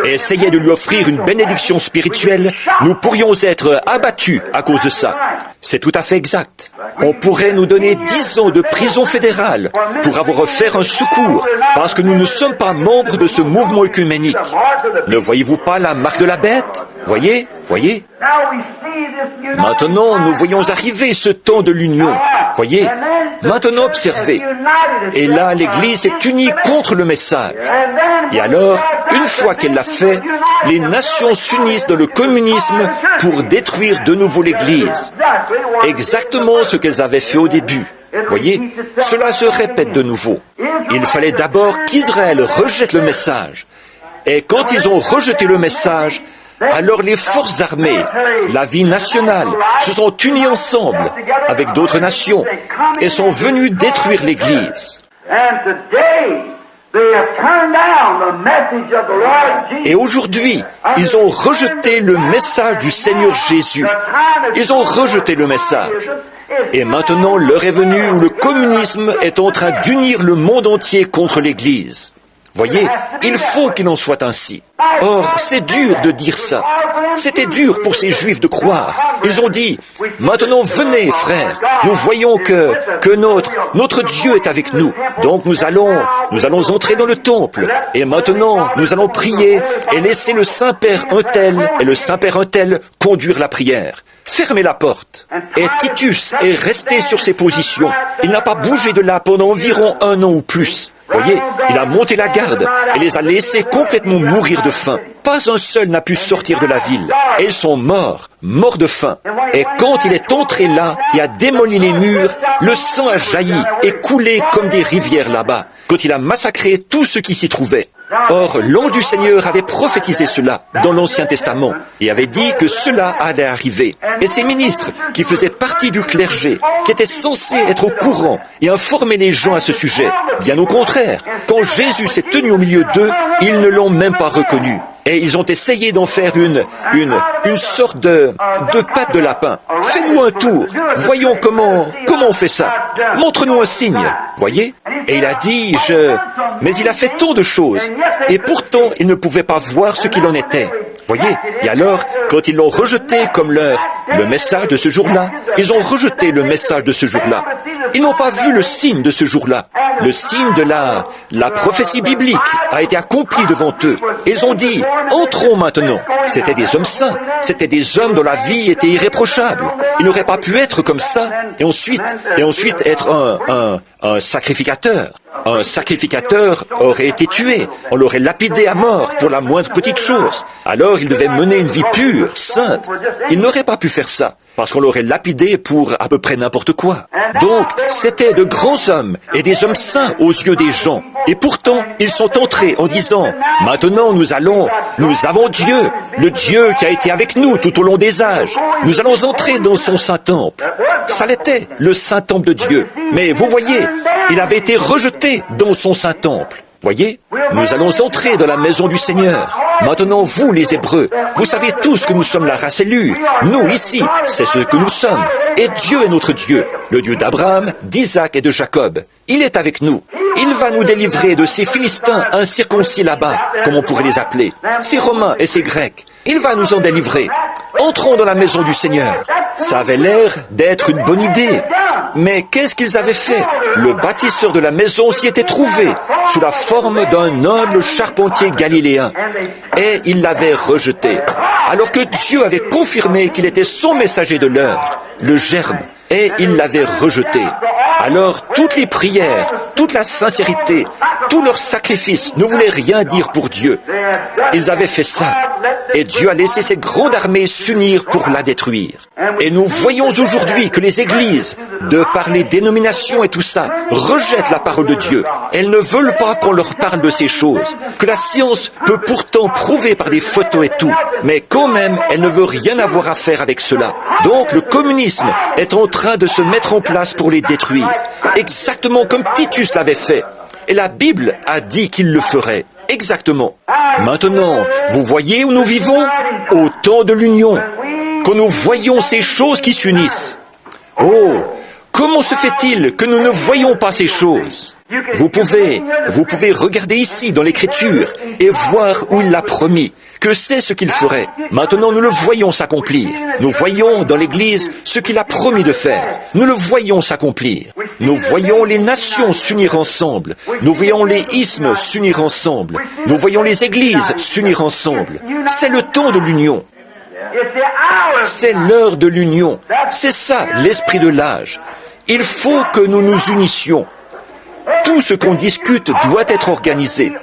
et essayait de lui offrir une bénédiction spirituelle, nous pourrions être abattus à cause de ça. C'est tout à fait exact. On pourrait nous donner 10 ans de prison fédérale pour avoir offert un secours, parce que nous ne sommes pas membres de ce mouvement œcuménique. Ne voyez-vous pas la marque de la bête? Voyez? Maintenant, nous voyons arriver ce temps de l'union. Voyez? Maintenant, observez. Et là, l'Église est unie contre le message. Et alors, une fois qu'elle l'a fait, les nations s'unissent dans le communisme pour détruire de nouveau l'Église. Exactement ce qu'elles avaient fait au début. Voyez, cela se répète de nouveau. Il fallait d'abord qu'Israël rejette le message. Et quand ils ont rejeté le message, alors les forces armées, la vie nationale, se sont unies ensemble avec d'autres nations et sont venues détruire l'Église. Et aujourd'hui, ils ont rejeté le message du Seigneur Jésus. Ils ont rejeté le message. Et maintenant, l'heure est venue où le communisme est en train d'unir le monde entier contre l'Église. Voyez, il faut qu'il en soit ainsi. Or, c'est dur de dire ça. C'était dur pour ces Juifs de croire. Ils ont dit, maintenant venez, frères, nous voyons que notre Dieu est avec nous. Donc nous allons entrer dans le temple. Et maintenant, nous allons prier et laisser le Saint-Père un tel et le Saint-Père un tel conduire la prière. Fermez la porte. Et Titus est resté sur ses positions. Il n'a pas bougé de là pendant environ 1 an ou plus. Voyez, il a monté la garde et les a laissés complètement mourir de faim. Pas un seul n'a pu sortir de la ville. Et ils sont morts de faim. Et quand il est entré là et a démoli les murs, le sang a jailli et coulé comme des rivières là-bas, quand il a massacré tout ce qui s'y trouvait. Or, l'ange du Seigneur avait prophétisé cela dans l'Ancien Testament et avait dit que cela allait arriver. Et ces ministres, qui faisaient partie du clergé, qui étaient censés être au courant et informer les gens à ce sujet, bien au contraire, quand Jésus s'est tenu au milieu d'eux, ils ne l'ont même pas reconnu. Et ils ont essayé d'en faire une sorte de patte de lapin. Fais-nous un tour. Voyons comment on fait ça. Montre-nous un signe. Voyez? Et il a dit, mais il a fait tant de choses. Et pourtant, il ne pouvait pas voir ce qu'il en était. Voyez, et alors, quand ils l'ont rejeté comme le message de ce jour-là, ils ont rejeté le message de ce jour-là. Ils n'ont pas vu le signe de ce jour-là. Le signe de la prophétie biblique a été accompli devant eux. Ils ont dit, entrons maintenant. C'étaient des hommes saints. C'étaient des hommes dont la vie était irréprochable. Ils n'auraient pas pu être comme ça et ensuite être un sacrificateur. Un sacrificateur aurait été tué, on l'aurait lapidé à mort pour la moindre petite chose. Alors il devait mener une vie pure, sainte. Il n'aurait pas pu faire ça, parce qu'on l'aurait lapidé pour à peu près n'importe quoi. Donc, c'était de grands hommes et des hommes saints aux yeux des gens. Et pourtant, ils sont entrés en disant, maintenant nous avons Dieu, le Dieu qui a été avec nous tout au long des âges. Nous allons entrer dans son saint temple. Ça l'était, le saint temple de Dieu. Mais vous voyez, il avait été rejeté dans son saint temple. Voyez, nous allons entrer dans la maison du Seigneur. Maintenant, vous, les Hébreux, vous savez tous que nous sommes la race élue. Nous, ici, c'est ce que nous sommes. Et Dieu est notre Dieu, le Dieu d'Abraham, d'Isaac et de Jacob. Il est avec nous. Il va nous délivrer de ces Philistins incirconcis là-bas, comme on pourrait les appeler, ces Romains et ces Grecs. Il va nous en délivrer. Entrons dans la maison du Seigneur. Ça avait l'air d'être une bonne idée. Mais qu'est-ce qu'ils avaient fait? Le bâtisseur de la maison s'y était trouvé, sous la forme d'un noble charpentier galiléen. Et il l'avait rejeté. Alors que Dieu avait confirmé qu'il était son messager de l'heure, le germe. Et il l'avait rejeté. Alors toutes les prières, toute la sincérité, tout leur sacrifice ne voulaient rien dire pour Dieu. Ils avaient fait ça. Et Dieu a laissé ses grandes armées s'unir pour la détruire. Et nous voyons aujourd'hui que les églises, de par les dénominations et tout ça, rejettent la parole de Dieu. Elles ne veulent pas qu'on leur parle de ces choses, que la science peut pourtant prouver par des photos et tout. Mais quand même, elle ne veut rien avoir à faire avec cela. Donc le communisme est en train de se mettre en place pour les détruire. Exactement comme Titus l'avait fait. Et la Bible a dit qu'il le ferait. Exactement. Maintenant, vous voyez où nous vivons? Au temps de l'union. Quand nous voyons ces choses qui s'unissent. Oh, comment se fait-il que nous ne voyons pas ces choses? Vous pouvez regarder ici dans l'Écriture et voir où il l'a promis, que c'est ce qu'il ferait. Maintenant, nous le voyons s'accomplir. Nous voyons dans l'Église ce qu'il a promis de faire. Nous le voyons s'accomplir. Nous voyons les nations s'unir ensemble. Nous voyons les isthmes s'unir ensemble. Nous voyons les églises s'unir ensemble. C'est le temps de l'union. C'est l'heure de l'union. C'est ça, l'esprit de l'âge. Il faut que nous nous unissions. Tout ce qu'on discute doit être organisé.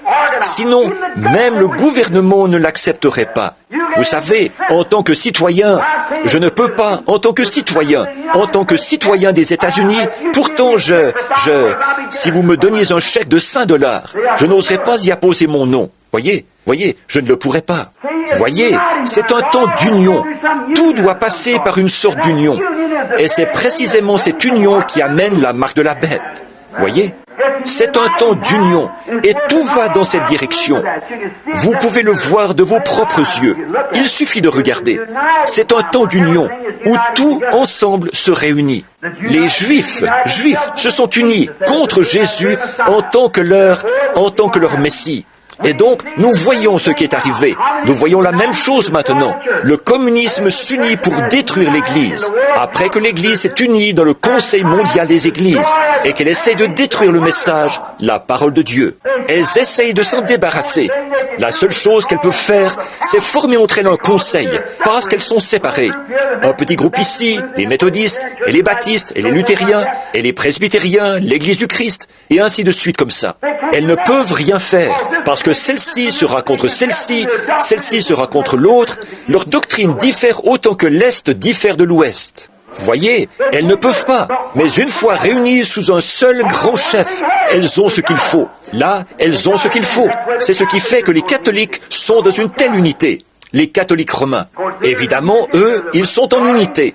Sinon, même le gouvernement ne l'accepterait pas. Vous savez, en tant que citoyen, je ne peux pas, en tant que citoyen des États-Unis, pourtant si vous me donniez un chèque de $5, je n'oserais pas y apposer mon nom. Voyez, je ne le pourrais pas. Voyez, c'est un temps d'union. Tout doit passer par une sorte d'union. Et c'est précisément cette union qui amène la marque de la bête. Voyez, c'est un temps d'union. Et tout va dans cette direction. Vous pouvez le voir de vos propres yeux. Il suffit de regarder. C'est un temps d'union où tout ensemble se réunit. Les Juifs se sont unis contre Jésus en tant que leur Messie. Et donc, nous voyons ce qui est arrivé. Nous voyons la même chose maintenant. Le communisme s'unit pour détruire l'Église. Après que l'Église s'est unie dans le Conseil mondial des Églises et qu'elle essaie de détruire le message, la parole de Dieu. Elles essayent de s'en débarrasser. La seule chose qu'elles peuvent faire, c'est former entre elles un conseil, parce qu'elles sont séparées. Un petit groupe ici, les méthodistes, et les baptistes, et les luthériens, et les presbytériens, l'Église du Christ, et ainsi de suite comme ça. Elles ne peuvent rien faire, parce que celle-ci sera contre celle-ci sera contre l'autre. Leur doctrine diffère autant que l'Est diffère de l'Ouest. Voyez, elles ne peuvent pas, mais une fois réunies sous un seul grand chef, elles ont ce qu'il faut. Là, elles ont ce qu'il faut. C'est ce qui fait que les catholiques sont dans une telle unité. Les catholiques romains. Évidemment, eux, ils sont en unité.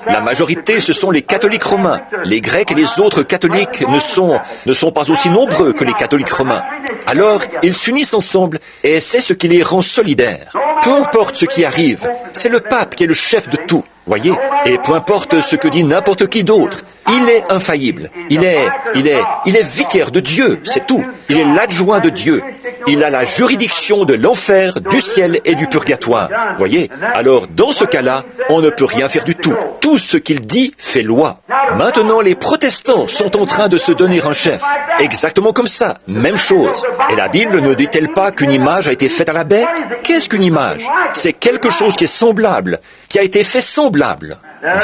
La majorité, ce sont les catholiques romains. Les Grecs et les autres catholiques ne sont pas aussi nombreux que les catholiques romains. Alors, ils s'unissent ensemble et c'est ce qui les rend solidaires. Peu importe ce qui arrive, c'est le pape qui est le chef de tout, voyez. Et peu importe ce que dit n'importe qui d'autre, Il est infaillible. Il est vicaire de Dieu, c'est tout. Il est l'adjoint de Dieu. Il a la juridiction de l'enfer, du ciel et du purgatoire. Voyez? Alors, dans ce cas-là, on ne peut rien faire du tout. Tout ce qu'il dit fait loi. Maintenant, les protestants sont en train de se donner un chef. Exactement comme ça. Même chose. Et la Bible ne dit-elle pas qu'une image a été faite à la bête? Qu'est-ce qu'une image? C'est quelque chose qui est semblable, qui a été fait semblable.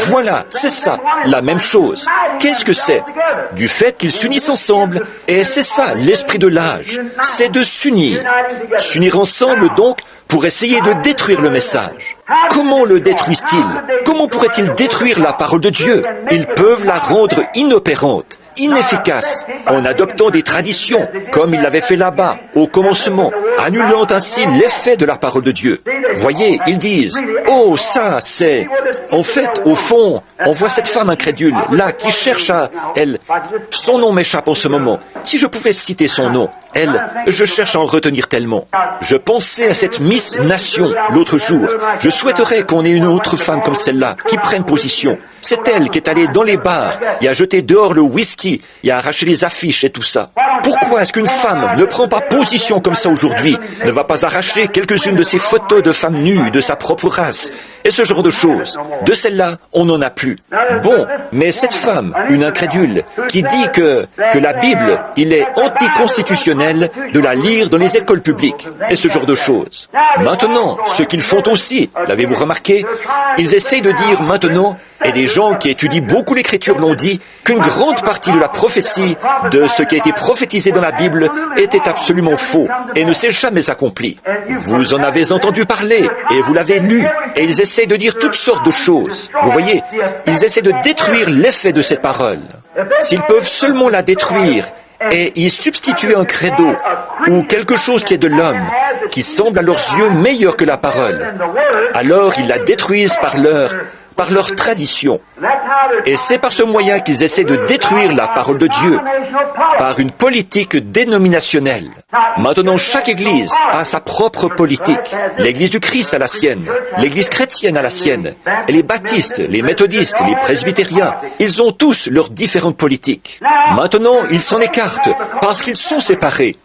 Voilà, c'est ça, la même chose. Qu'est-ce que c'est? Du fait qu'ils s'unissent ensemble, et c'est ça l'esprit de l'âge, c'est de s'unir. S'unir ensemble donc pour essayer de détruire le message. Comment le détruisent-ils? Comment pourraient-ils détruire la parole de Dieu? Ils peuvent la rendre inopérante, inefficace, en adoptant des traditions, comme ils l'avaient fait là-bas, au commencement, annulant ainsi l'effet de la parole de Dieu. Voyez, ils disent, « Oh, ça, c'est... » En fait, au fond, on voit cette femme incrédule, là, qui cherche à... Elle... Son nom m'échappe en ce moment. Si je pouvais citer son nom, je cherche à en retenir tellement. Je pensais à cette Miss Nation l'autre jour. Je souhaiterais qu'on ait une autre femme comme celle-là, qui prenne position. C'est elle qui est allée dans les bars et a jeté dehors le whisky et a arraché les affiches et tout ça. Pourquoi est-ce qu'une femme ne prend pas position comme ça aujourd'hui, ne va pas arracher quelques-unes de ces photos de femmes nues de sa propre race et ce genre de choses? De celle-là, on n'en a plus. Bon, mais cette femme, une incrédule, qui dit que la Bible, il est anticonstitutionnel de la lire dans les écoles publiques et ce genre de choses. Maintenant, ce qu'ils font aussi, l'avez-vous remarqué? Ils essayent de dire maintenant, et des gens qui étudient beaucoup l'Écriture l'ont dit, qu'une grande partie de la prophétie, de ce qui a été prophétisé dans la Bible, était absolument faux et ne s'est jamais accompli. Vous en avez entendu parler et vous l'avez lu, et ils essaient de dire toutes sortes de choses. Vous voyez, ils essaient de détruire l'effet de cette parole. S'ils peuvent seulement la détruire et y substituer un credo ou quelque chose qui est de l'homme, qui semble à leurs yeux meilleur que la parole, alors ils la détruisent par leur tradition. Et c'est par ce moyen qu'ils essaient de détruire la parole de Dieu, par une politique dénominationnelle. Maintenant, chaque église a sa propre politique. L'église du Christ a la sienne, l'église chrétienne a la sienne, et les baptistes, les méthodistes, les presbytériens, ils ont tous leurs différentes politiques. Maintenant, ils s'en écartent, parce qu'ils sont séparés.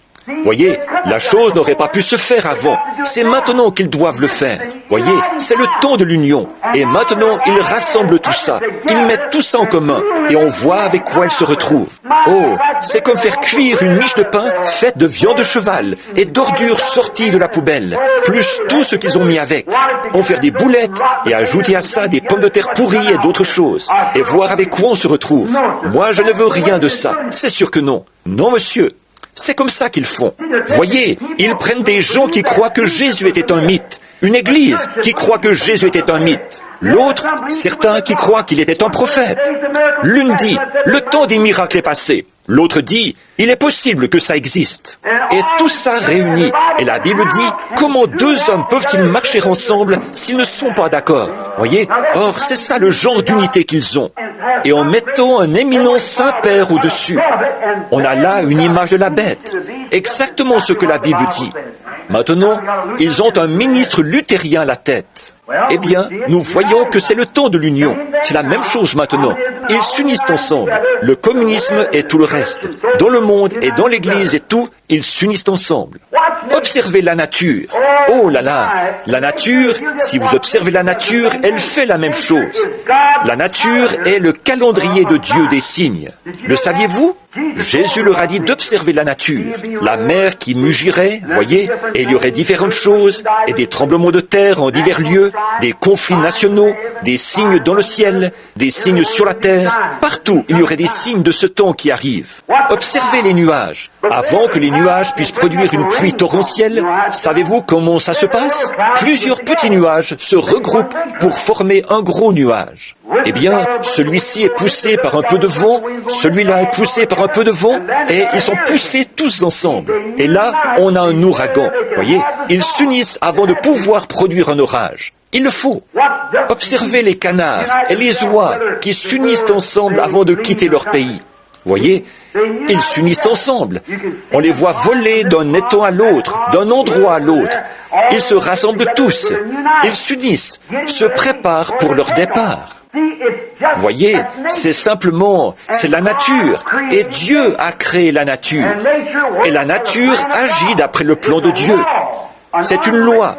Voyez, la chose n'aurait pas pu se faire avant. C'est maintenant qu'ils doivent le faire. Voyez, c'est le temps de l'union. Et maintenant, ils rassemblent tout ça. Ils mettent tout ça en commun. Et on voit avec quoi ils se retrouvent. Oh, c'est comme faire cuire une miche de pain faite de viande de cheval et d'ordures sorties de la poubelle, plus tout ce qu'ils ont mis avec. On fait des boulettes et ajouter à ça des pommes de terre pourries et d'autres choses. Et voir avec quoi on se retrouve. Moi, je ne veux rien de ça. C'est sûr que non. Non, monsieur. C'est comme ça qu'ils font. Voyez, ils prennent des gens qui croient que Jésus était un mythe, une église qui croit que Jésus était un mythe, l'autre, certains qui croient qu'il était un prophète. L'une dit, le temps des miracles est passé. L'autre dit, il est possible que ça existe. Et tout ça réuni. Et la Bible dit, comment deux hommes peuvent-ils marcher ensemble s'ils ne sont pas d'accord? Voyez? Or, c'est ça le genre d'unité qu'ils ont. Et en mettant un éminent Saint-Père au-dessus, on a là une image de la bête. Exactement ce que la Bible dit. Maintenant, ils ont un ministre luthérien à la tête. Eh bien, nous voyons que c'est le temps de l'union. C'est la même chose maintenant. Ils s'unissent ensemble. Le communisme et tout le reste. Dans le monde et dans l'Église et tout, ils s'unissent ensemble. Observez la nature. Oh là là, la nature, si vous observez la nature, elle fait la même chose. La nature est le calendrier de Dieu des signes. Le saviez-vous? Jésus leur a dit d'observer la nature. La mer qui mugirait, voyez, et il y aurait différentes choses, et des tremblements de terre en divers lieux, des conflits nationaux, des signes dans le ciel, des signes sur la terre. Partout, il y aurait des signes de ce temps qui arrive. Observez les nuages. Avant que les nuages puissent produire une pluie torrentielle, savez-vous comment ça se passe? Plusieurs petits nuages se regroupent pour former un gros nuage. Eh bien, celui-ci est poussé par un peu de vent, celui-là est poussé par un peu de vent, et ils sont poussés tous ensemble. Et là, on a un ouragan. Voyez, ils s'unissent avant de pouvoir produire un orage. Il le faut. Observez les canards et les oies qui s'unissent ensemble avant de quitter leur pays. Voyez, ils s'unissent ensemble. On les voit voler d'un étang à l'autre, d'un endroit à l'autre. Ils se rassemblent tous. Ils s'unissent, se préparent pour leur départ. Voyez, c'est la nature. Et Dieu a créé la nature. Et la nature agit d'après le plan de Dieu. C'est une loi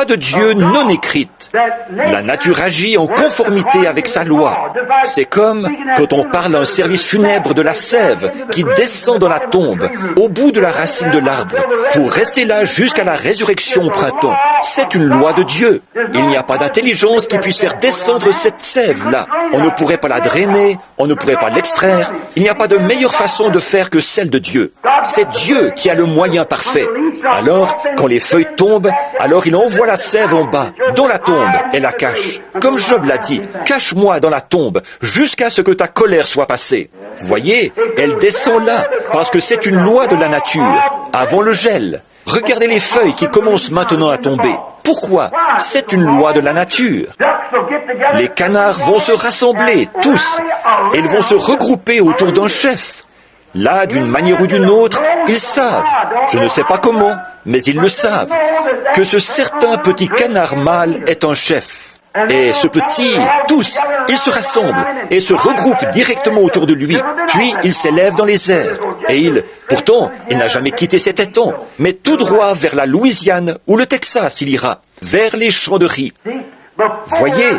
de Dieu non écrite. La nature agit en conformité avec sa loi. C'est comme quand on parle d'un service funèbre de la sève qui descend dans la tombe, au bout de la racine de l'arbre, pour rester là jusqu'à la résurrection au printemps. C'est une loi de Dieu. Il n'y a pas d'intelligence qui puisse faire descendre cette sève-là. On ne pourrait pas la drainer, on ne pourrait pas l'extraire. Il n'y a pas de meilleure façon de faire que celle de Dieu. C'est Dieu qui a le moyen parfait. Alors, quand les feuilles tombent, alors il envoie la sève en bas, dans la tombe, et la cache. Comme Job l'a dit, cache-moi dans la tombe, jusqu'à ce que ta colère soit passée. Voyez, elle descend là, parce que c'est une loi de la nature, avant le gel. Regardez les feuilles qui commencent maintenant à tomber. Pourquoi? C'est une loi de la nature. Les canards vont se rassembler, tous, et ils vont se regrouper autour d'un chef. Là, d'une manière ou d'une autre, ils savent, je ne sais pas comment, mais ils le savent, que ce certain petit canard mâle est un chef. Et ce petit, tous, ils se rassemblent et se regroupent directement autour de lui, puis il s'élève dans les airs. Et pourtant, il n'a jamais quitté cet étang, mais tout droit vers la Louisiane ou le Texas il ira, vers les champs de riz. Voyez,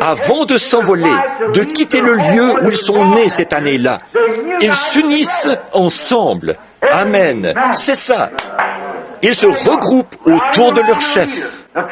avant de s'envoler, de quitter le lieu où ils sont nés cette année-là, ils s'unissent ensemble. Amen, c'est ça. Ils se regroupent autour de leur chef.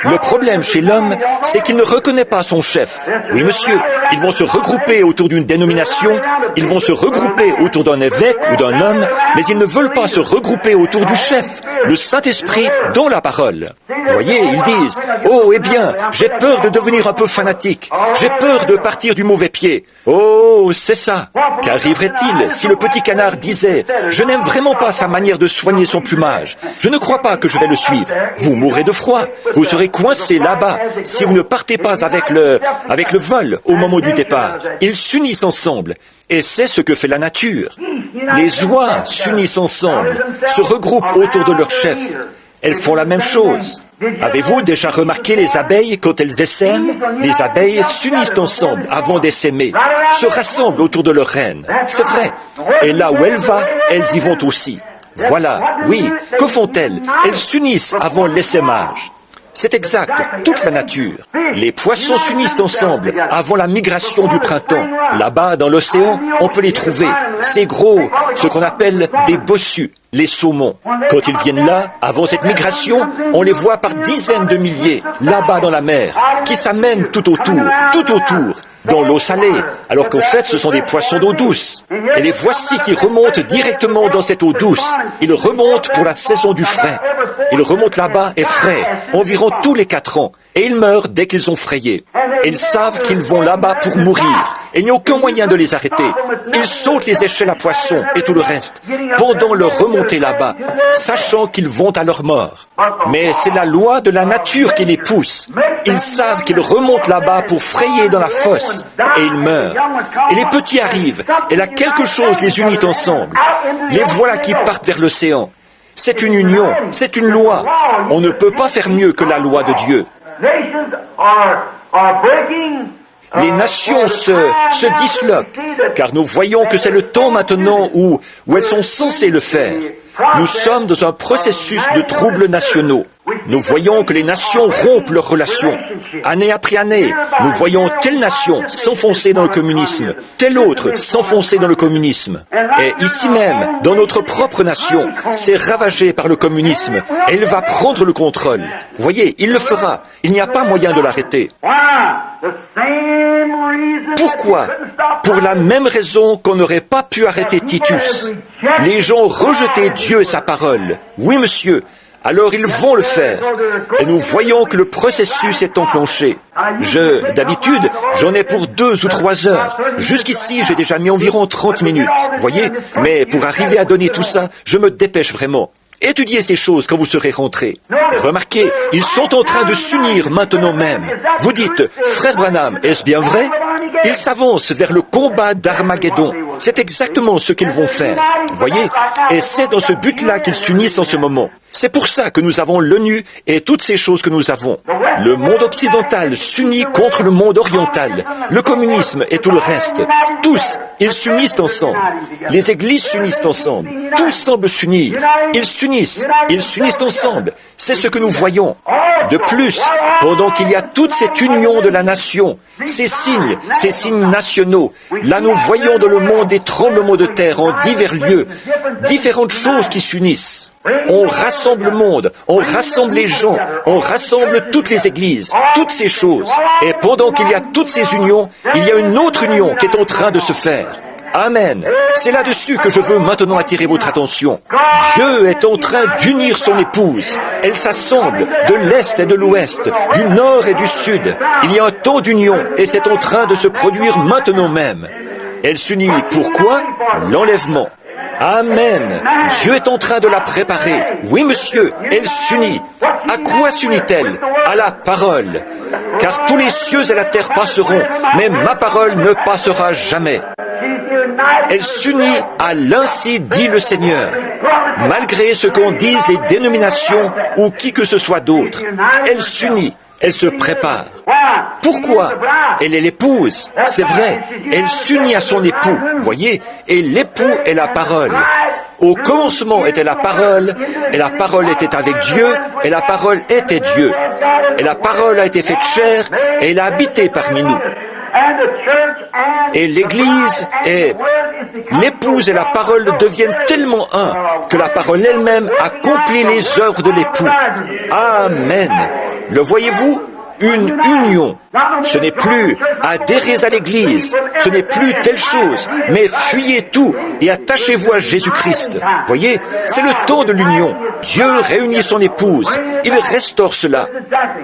Le problème chez l'homme, c'est qu'il ne reconnaît pas son chef. Oui, monsieur, ils vont se regrouper autour d'une dénomination, ils vont se regrouper autour d'un évêque ou d'un homme, mais ils ne veulent pas se regrouper autour du chef, le Saint-Esprit dans la parole. Voyez, ils disent, « Oh, eh bien, j'ai peur de devenir un peu fanatique, j'ai peur de partir du mauvais pied. » Oh, c'est ça. Qu'arriverait-il si le petit canard disait, « Je n'aime vraiment pas sa manière de soigner son plumage. Je ne crois pas que je vais le suivre. » Vous mourrez de froid. Vous serez coincé là-bas si vous ne partez pas avec le vol au moment du départ. Ils s'unissent ensemble. Et c'est ce que fait la nature. Les oies s'unissent ensemble, se regroupent autour de leur chef. Elles font la même chose. Avez-vous déjà remarqué les abeilles quand elles essaiment? Les abeilles s'unissent ensemble avant d'essaimer, se rassemblent autour de leur reine. C'est vrai. Et là où elle va, elles y vont aussi. Voilà, oui. Que font-elles? Elles s'unissent avant l'essaimage. C'est exact, toute la nature. Les poissons s'unissent ensemble avant la migration du printemps. Là-bas, dans l'océan, on peut les trouver. Ces gros, ce qu'on appelle des bossus, les saumons. Quand ils viennent là, avant cette migration, on les voit par dizaines de milliers, là-bas dans la mer, qui s'amènent tout autour, dans l'eau salée, alors qu'en fait ce sont des poissons d'eau douce. Et les voici qui remontent directement dans cette eau douce. Ils remontent pour la saison du frais. Ils remontent là-bas et frais, environ tous les 4 ans. Et ils meurent dès qu'ils ont frayé. Ils savent qu'ils vont là-bas pour mourir. Et il n'y a aucun moyen de les arrêter. Ils sautent les échelles à poissons et tout le reste, pendant leur remontée là-bas, sachant qu'ils vont à leur mort. Mais c'est la loi de la nature qui les pousse. Ils savent qu'ils remontent là-bas pour frayer dans la fosse, et ils meurent. Et les petits arrivent, et là quelque chose les unit ensemble. Les voilà qui partent vers l'océan. C'est une union, c'est une loi. On ne peut pas faire mieux que la loi de Dieu. Les nations se disloquent, car nous voyons que c'est le temps maintenant où elles sont censées le faire. Nous sommes dans un processus de troubles nationaux. Nous voyons que les nations rompent leurs relations. Année après année, nous voyons telle nation s'enfoncer dans le communisme, telle autre s'enfoncer dans le communisme. Et ici même, dans notre propre nation, c'est ravagé par le communisme et il va prendre le contrôle. Voyez, il le fera. Il n'y a pas moyen de l'arrêter. Pourquoi? Pour la même raison qu'on n'aurait pas pu arrêter Titus. Les gens rejetaient Dieu et sa parole. Oui, monsieur. Alors ils vont le faire. Et nous voyons que le processus est enclenché. D'habitude, j'en ai pour 2 ou 3 heures. Jusqu'ici, j'ai déjà mis environ 30 minutes. Voyez? Mais pour arriver à donner tout ça, je me dépêche vraiment. Étudiez ces choses quand vous serez rentrés. Remarquez, ils sont en train de s'unir maintenant même. Vous dites, frère Branham, est-ce bien vrai? Ils s'avancent vers le combat d'Armageddon. C'est exactement ce qu'ils vont faire. Voyez? Et c'est dans ce but-là qu'ils s'unissent en ce moment. C'est pour ça que nous avons l'ONU et toutes ces choses que nous avons. Le monde occidental s'unit contre le monde oriental, le communisme et tout le reste. Tous, ils s'unissent ensemble. Les églises s'unissent ensemble. Tous semblent s'unir. Ils s'unissent ensemble. C'est ce que nous voyons. De plus, pendant qu'il y a toute cette union de la nation, ces signes nationaux, là nous voyons dans le monde des tremblements de terre en divers lieux, différentes choses qui s'unissent. On rassemble le monde, on rassemble les gens, on rassemble toutes les églises, toutes ces choses. Et pendant qu'il y a toutes ces unions, il y a une autre union qui est en train de se faire. Amen. C'est là-dessus que je veux maintenant attirer votre attention. Dieu est en train d'unir son épouse. Elle s'assemble de l'Est et de l'Ouest, du Nord et du Sud. Il y a un temps d'union et c'est en train de se produire maintenant même. Elle s'unit pourquoi? L'enlèvement. Amen. Dieu est en train de la préparer. Oui, monsieur, elle s'unit. À quoi s'unit-elle? À la parole. Car tous les cieux et la terre passeront, mais ma parole ne passera jamais. Elle s'unit à l'ainsi dit le Seigneur. Malgré ce qu'en disent les dénominations ou qui que ce soit d'autre, elle s'unit. Elle se prépare. Pourquoi? Elle est l'épouse, c'est vrai. Elle s'unit à son époux, voyez, et l'époux est la parole. Au commencement était la parole, et la parole était avec Dieu, et la parole était Dieu. Et la parole a été faite chair, et elle a habité parmi nous. Et l'Église et l'épouse et la parole deviennent tellement un que la parole elle-même accomplit les œuvres de l'époux. Amen. Le voyez-vous? Une union. Ce n'est plus adhérer à l'Église, ce n'est plus telle chose, mais fuyez tout et attachez-vous à Jésus-Christ. Voyez, c'est le temps de l'union. Dieu réunit son épouse, il restaure cela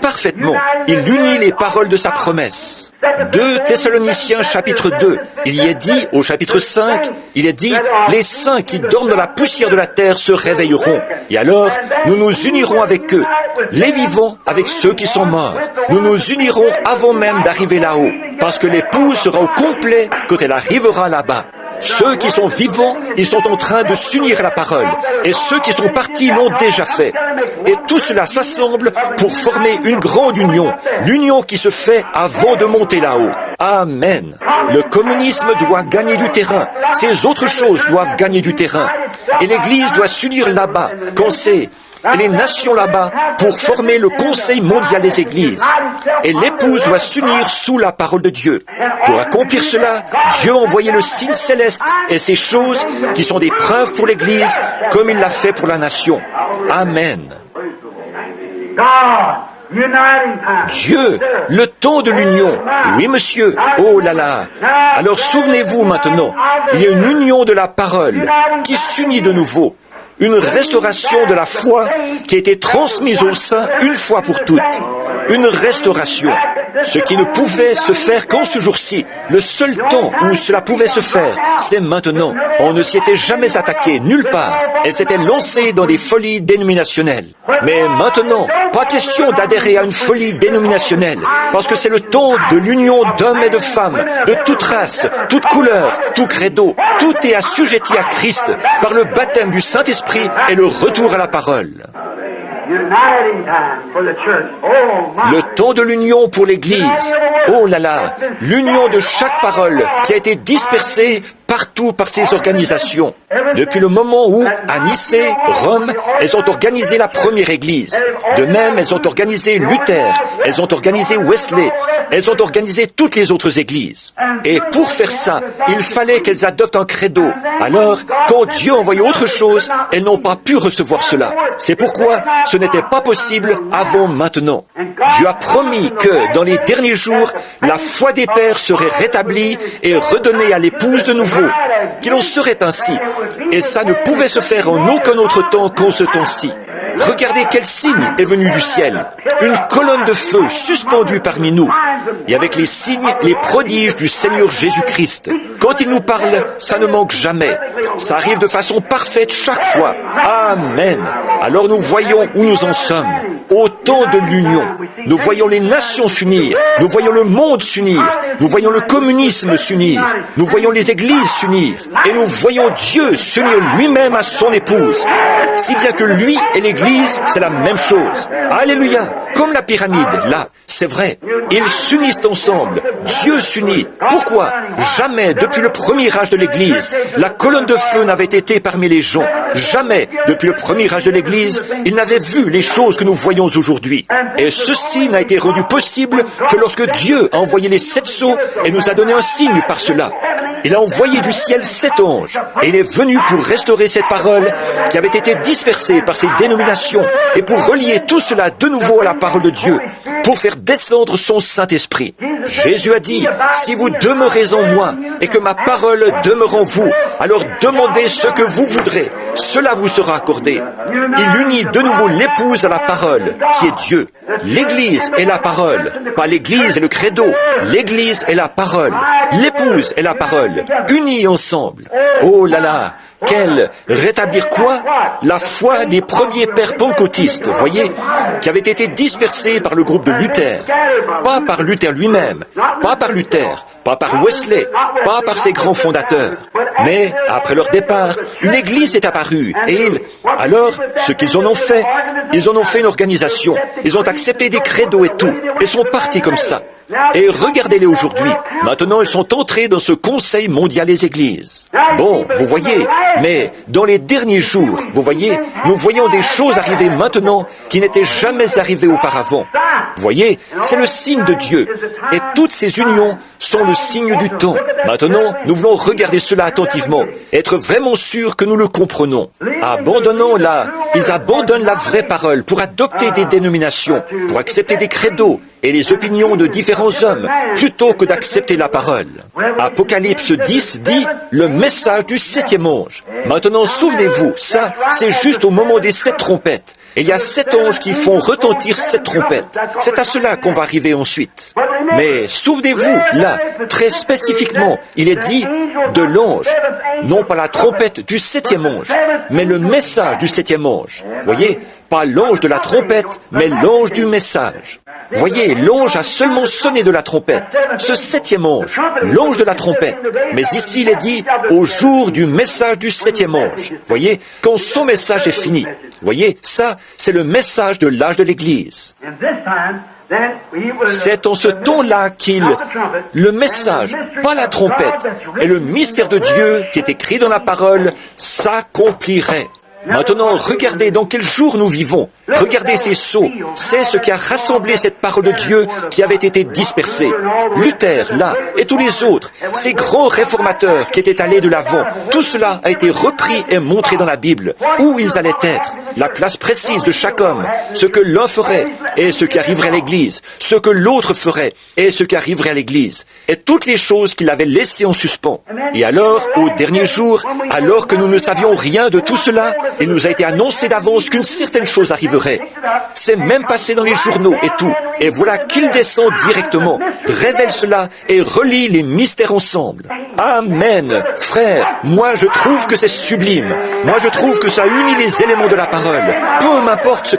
parfaitement. Il unit les paroles de sa promesse. 2 Thessaloniciens chapitre 2, il y est dit au chapitre 5, il est dit « Les saints qui dorment dans la poussière de la terre se réveilleront, et alors nous nous unirons avec eux, les vivants avec ceux qui sont morts. Nous nous unirons avant même d'arriver là-haut, parce que l'épouse sera au complet quand elle arrivera là-bas. » Ceux qui sont vivants, ils sont en train de s'unir à la parole. Et ceux qui sont partis l'ont déjà fait. Et tout cela s'assemble pour former une grande union. L'union qui se fait avant de monter là-haut. Amen. Le communisme doit gagner du terrain. Ces autres choses doivent gagner du terrain. Et l'Église doit s'unir là-bas, quand c'est et les nations là-bas pour former le Conseil mondial des Églises. Et l'épouse doit s'unir sous la parole de Dieu. Pour accomplir cela, Dieu a envoyé le signe céleste et ces choses qui sont des preuves pour l'Église comme il l'a fait pour la nation. Amen. Dieu, le temps de l'union. Oui, monsieur. Oh là là. Alors souvenez-vous maintenant, il y a une union de la parole qui s'unit de nouveau. Une restauration de la foi qui a été transmise aux saints une fois pour toutes. Une restauration. Ce qui ne pouvait se faire qu'en ce jour-ci. Le seul temps où cela pouvait se faire, c'est maintenant. On ne s'y était jamais attaqué, nulle part. Elle s'était lancée dans des folies dénominationnelles. Mais maintenant, pas question d'adhérer à une folie dénominationnelle, parce que c'est le temps de l'union d'hommes et de femmes, de toute race, toute couleur, tout credo. Tout est assujetti à Christ par le baptême du Saint-Esprit et le retour à la parole. Le temps de l'union pour l'Église. Oh là là, l'union de chaque parole qui a été dispersée partout par ces organisations. Depuis le moment où, à Nicée, Rome, elles ont organisé la première Église. De même, elles ont organisé Luther, elles ont organisé Wesley, elles ont organisé toutes les autres Églises. Et pour faire ça, il fallait qu'elles adoptent un credo. Alors, quand Dieu a envoyé autre chose, elles n'ont pas pu recevoir cela. C'est pourquoi ce n'était pas possible avant maintenant. Dieu a promis que, dans les derniers jours, la foi des pères serait rétablie et redonnée à l'épouse de nouveau, qu'il en serait ainsi. Et ça ne pouvait se faire en aucun autre temps qu'en ce temps-ci. regardez quel signe est venu du ciel. Une colonne de feu suspendue parmi nous. Et avec les signes, les prodiges du Seigneur Jésus-Christ. Quand il nous parle, ça ne manque jamais. Ça arrive de façon parfaite chaque fois. Amen. Alors nous voyons où nous en sommes. Au temps de l'union. Nous voyons les nations s'unir. Nous voyons le monde s'unir. Nous voyons le communisme s'unir. Nous voyons les églises s'unir. Et nous voyons Dieu s'unir lui-même à son épouse. Si bien que lui et l'église, c'est la même chose. Alléluia. Comme la pyramide, là, c'est vrai. Ils s'unissent ensemble. Dieu s'unit. Pourquoi? Jamais, depuis le premier âge de l'église, la colonne de feu n'avait été parmi les gens. Jamais, depuis le premier âge de l'église, ils n'avaient vu les choses que nous voyons aujourd'hui. Et ceci n'a été rendu possible que lorsque Dieu a envoyé les 7 sceaux et nous a donné un signe par cela. Il a envoyé du ciel 7 anges et il est venu pour restaurer cette parole qui avait été dispersée par ces dénominations et pour relier tout cela de nouveau à la parole de Dieu, pour faire descendre son Saint-Esprit. Jésus a dit, si vous demeurez en moi et que ma parole demeure en vous, alors demandez ce que vous voudrez, cela vous sera accordé. Il unit de nouveau l'épouse à la parole, qui est Dieu. L'Église est la parole, pas l'Église est le credo. L'Église est la parole, l'épouse est la parole, unis ensemble. Oh là là! Quel rétablir quoi? La foi des premiers pères pentecôtistes, voyez, qui avait été dispersée par le groupe de Luther. Pas par Luther lui-même, pas par Luther, pas par Wesley, pas par ses grands fondateurs. Mais, après leur départ, une église est apparue, et alors, ce qu'ils en ont fait une organisation. Ils ont accepté des credos et tout, et sont partis comme ça. Et regardez-les aujourd'hui. Maintenant, ils sont entrés dans ce Conseil mondial des églises. Bon, vous voyez, mais dans les derniers jours, vous voyez, nous voyons des choses arriver maintenant qui n'étaient jamais arrivées auparavant. Vous voyez, c'est le signe de Dieu. Et toutes ces unions sont le signe du temps. Maintenant, nous voulons regarder cela attentivement, être vraiment sûrs que nous le comprenons. Ils abandonnent la vraie parole pour adopter des dénominations, pour accepter des credos et les opinions de différents hommes, plutôt que d'accepter la parole. Apocalypse 10 dit le message du 7e ange. Maintenant, souvenez-vous, ça, c'est juste au moment des 7 trompettes. Et il y a 7 anges qui font retentir 7 trompettes. C'est à cela qu'on va arriver ensuite. Mais souvenez-vous, là, très spécifiquement, il est dit de l'ange, non pas la trompette du 7e ange, mais le message du 7e ange. Voyez, pas l'ange de la trompette, mais l'ange du message. Voyez, l'ange a seulement sonné de la trompette. Ce 7e ange, l'ange de la trompette. Mais ici, il est dit au jour du message du 7e ange. Voyez, quand son message est fini. Voyez, ça, c'est le message de l'âge de l'Église. C'est en ce temps-là le message, pas la trompette, et le mystère de Dieu qui est écrit dans la parole s'accomplirait. Maintenant, regardez dans quel jour nous vivons. Regardez ces sceaux. C'est ce qui a rassemblé cette parole de Dieu qui avait été dispersée. Luther, là, et tous les autres, ces grands réformateurs qui étaient allés de l'avant, tout cela a été repris et montré dans la Bible. Où ils allaient être, la place précise de chaque homme, ce que l'un ferait et ce qui arriverait à l'Église, ce que l'autre ferait et ce qui arriverait à l'Église, et toutes les choses qu'il avait laissées en suspens. Et alors, au dernier jour, alors que nous ne savions rien de tout cela, il nous a été annoncé d'avance qu'une certaine chose arriverait. C'est même passé dans les journaux et tout. Et voilà qu'il descend directement, révèle cela et relie les mystères ensemble. Amen. Frère, moi je trouve que c'est sublime. Moi je trouve que ça unit les éléments de la parole. Peu m'importe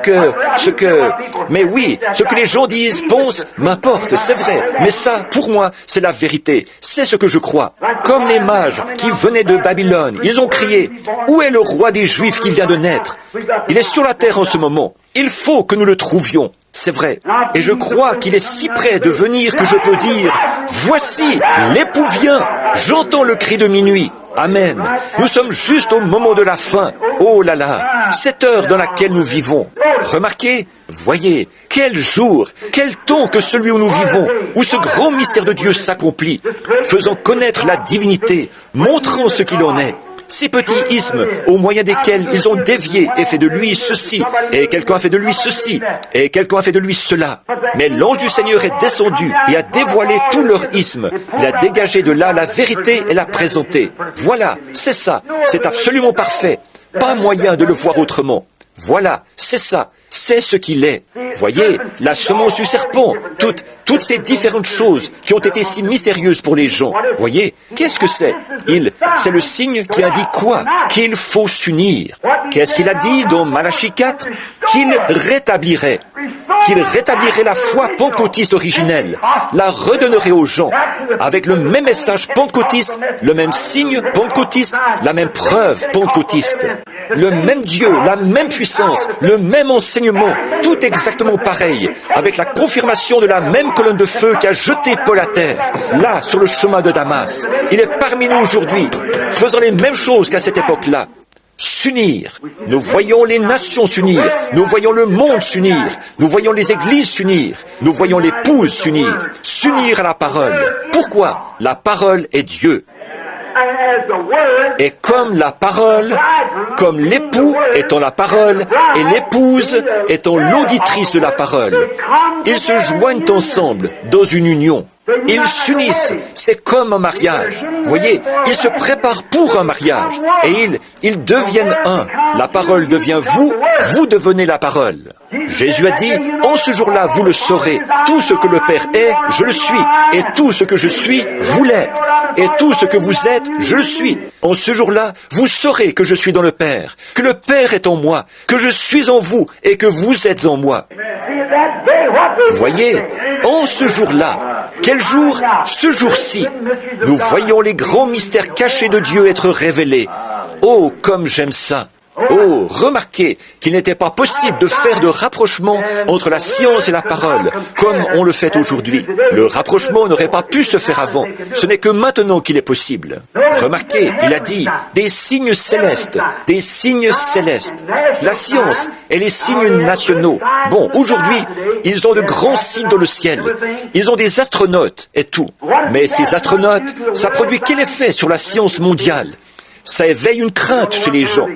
mais oui, ce que les gens disent, pensent, m'importe, c'est vrai. Mais ça, pour moi, c'est la vérité. C'est ce que je crois. Comme les mages qui venaient de Babylone, ils ont crié, où est le roi des Juifs qui vient de naître? Il est sur la terre en ce moment. Il faut que nous le trouvions. C'est vrai. Et je crois qu'il est si près de venir que je peux dire, voici, l'époux vient. J'entends le cri de minuit. Amen. Nous sommes juste au moment de la fin. Oh là là, cette heure dans laquelle nous vivons. Remarquez, voyez, quel jour, quel temps que celui où nous vivons, où ce grand mystère de Dieu s'accomplit, faisant connaître la divinité, montrant ce qu'il en est. Ces petits ismes au moyen desquels ils ont dévié et fait de lui ceci, et quelqu'un a fait de lui ceci, et quelqu'un a fait de lui cela. Mais l'ange du Seigneur est descendu et a dévoilé tout leur isme. Il a dégagé de là la vérité et l'a présentée. Voilà, c'est ça, c'est absolument parfait. Pas moyen de le voir autrement. Voilà, c'est ça. C'est ce qu'il est. Voyez, la semence du serpent, toutes ces différentes choses qui ont été si mystérieuses pour les gens. Voyez, qu'est-ce que c'est? C'est le signe qui indique quoi? Qu'il faut s'unir. Qu'est-ce qu'il a dit dans Malachie 4? Qu'il rétablirait la foi pentecôtiste originelle, la redonnerait aux gens, avec le même message pentecôtiste, le même signe pentecôtiste, la même preuve pentecôtiste, le même Dieu, la même puissance, le même enseignement, tout exactement pareil, avec la confirmation de la même colonne de feu qui a jeté Paul à terre, là, sur le chemin de Damas. Il est parmi nous aujourd'hui, faisant les mêmes choses qu'à cette époque-là. S'unir. Nous voyons les nations s'unir. Nous voyons le monde s'unir. Nous voyons les églises s'unir. Nous voyons l'épouse s'unir. S'unir à la parole. Pourquoi? La parole est Dieu. Et comme la parole, comme l'époux étant la parole et l'épouse étant l'auditrice de la parole, ils se joignent ensemble dans une union. Ils s'unissent, c'est comme un mariage. Vous voyez, ils se préparent pour un mariage et ils deviennent un. La parole devient vous, vous devenez la parole. Jésus a dit, en ce jour-là, vous le saurez. Tout ce que le Père est, je le suis. Et tout ce que je suis, vous l'êtes. Et tout ce que vous êtes, je le suis. En ce jour-là, vous saurez que je suis dans le Père, que le Père est en moi, que je suis en vous et que vous êtes en moi. Voyez, en ce jour-là, quel jour? Ce jour-ci, nous voyons les grands mystères cachés de Dieu être révélés. Oh, comme j'aime ça! Oh, remarquez qu'il n'était pas possible de faire de rapprochement entre la science et la parole, comme on le fait aujourd'hui. Le rapprochement n'aurait pas pu se faire avant. Ce n'est que maintenant qu'il est possible. Remarquez, il a dit des signes célestes, des signes célestes. La science et les signes nationaux. Bon, aujourd'hui, ils ont de grands signes dans le ciel. Ils ont des astronautes et tout. Mais ces astronautes, ça produit quel effet sur la science mondiale? Ça éveille une crainte chez les gens.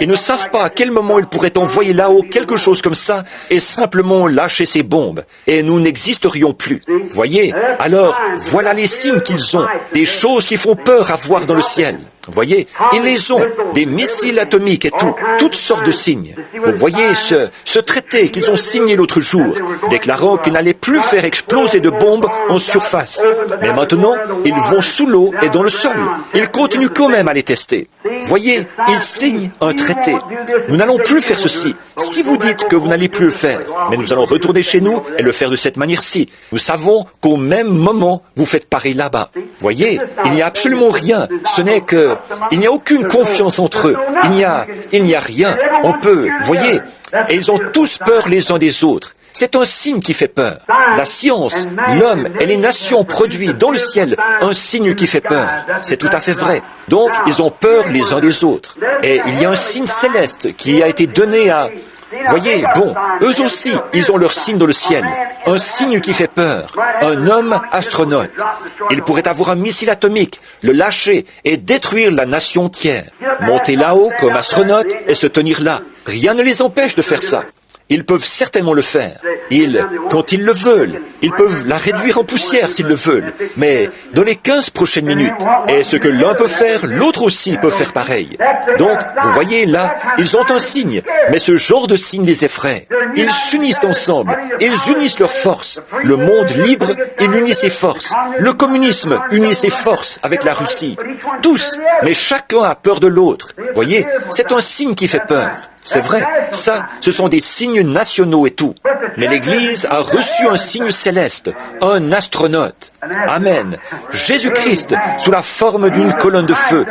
Ils ne savent pas à quel moment ils pourraient envoyer là-haut quelque chose comme ça et simplement lâcher ces bombes. Et nous n'existerions plus. Voyez? Alors, voilà les signes qu'ils ont. Des choses qui font peur à voir dans le ciel. Voyez? Ils les ont. Des missiles atomiques et tout. Toutes sortes de signes. Vous voyez ce traité qu'ils ont signé l'autre jour, déclarant qu'ils n'allaient plus faire exploser de bombes en surface. Mais maintenant, ils vont sous l'eau et dans le sol. Ils continuent quand même à les tester. Voyez, ils signent un traité. Nous n'allons plus faire ceci. Si vous dites que vous n'allez plus le faire, mais nous allons retourner chez nous et le faire de cette manière-ci. Nous savons qu'au même moment, vous faites pareil là-bas. Voyez, il n'y a absolument rien. Ce n'est que... Il n'y a aucune confiance entre eux. Il n'y a rien. On peut... Voyez, et ils ont tous peur les uns des autres. C'est un signe qui fait peur. La science, l'homme et les nations produisent dans le ciel un signe qui fait peur. C'est tout à fait vrai. Donc, ils ont peur les uns des autres. Et il y a un signe céleste qui a été donné à... Voyez, bon, eux aussi, ils ont leur signe dans le ciel. Un signe qui fait peur. Un homme astronaute. Il pourrait avoir un missile atomique, le lâcher et détruire la nation entière. Monter là-haut comme astronaute et se tenir là. Rien ne les empêche de faire ça. Ils peuvent certainement le faire. Quand ils le veulent, ils peuvent la réduire en poussière s'ils le veulent. Mais dans les 15 prochaines minutes, et ce que l'un peut faire, l'autre aussi peut faire pareil. Donc, vous voyez là, ils ont un signe, mais ce genre de signe les effraie. Ils s'unissent ensemble, ils unissent leurs forces. Le monde libre, il unit ses forces. Le communisme unit ses forces avec la Russie. Tous, mais chacun a peur de l'autre. Voyez, c'est un signe qui fait peur. C'est vrai, ça, ce sont des signes nationaux et tout. Mais l'Église a reçu un signe céleste, un astronaute. Amen. Jésus-Christ, sous la forme d'une colonne de feu,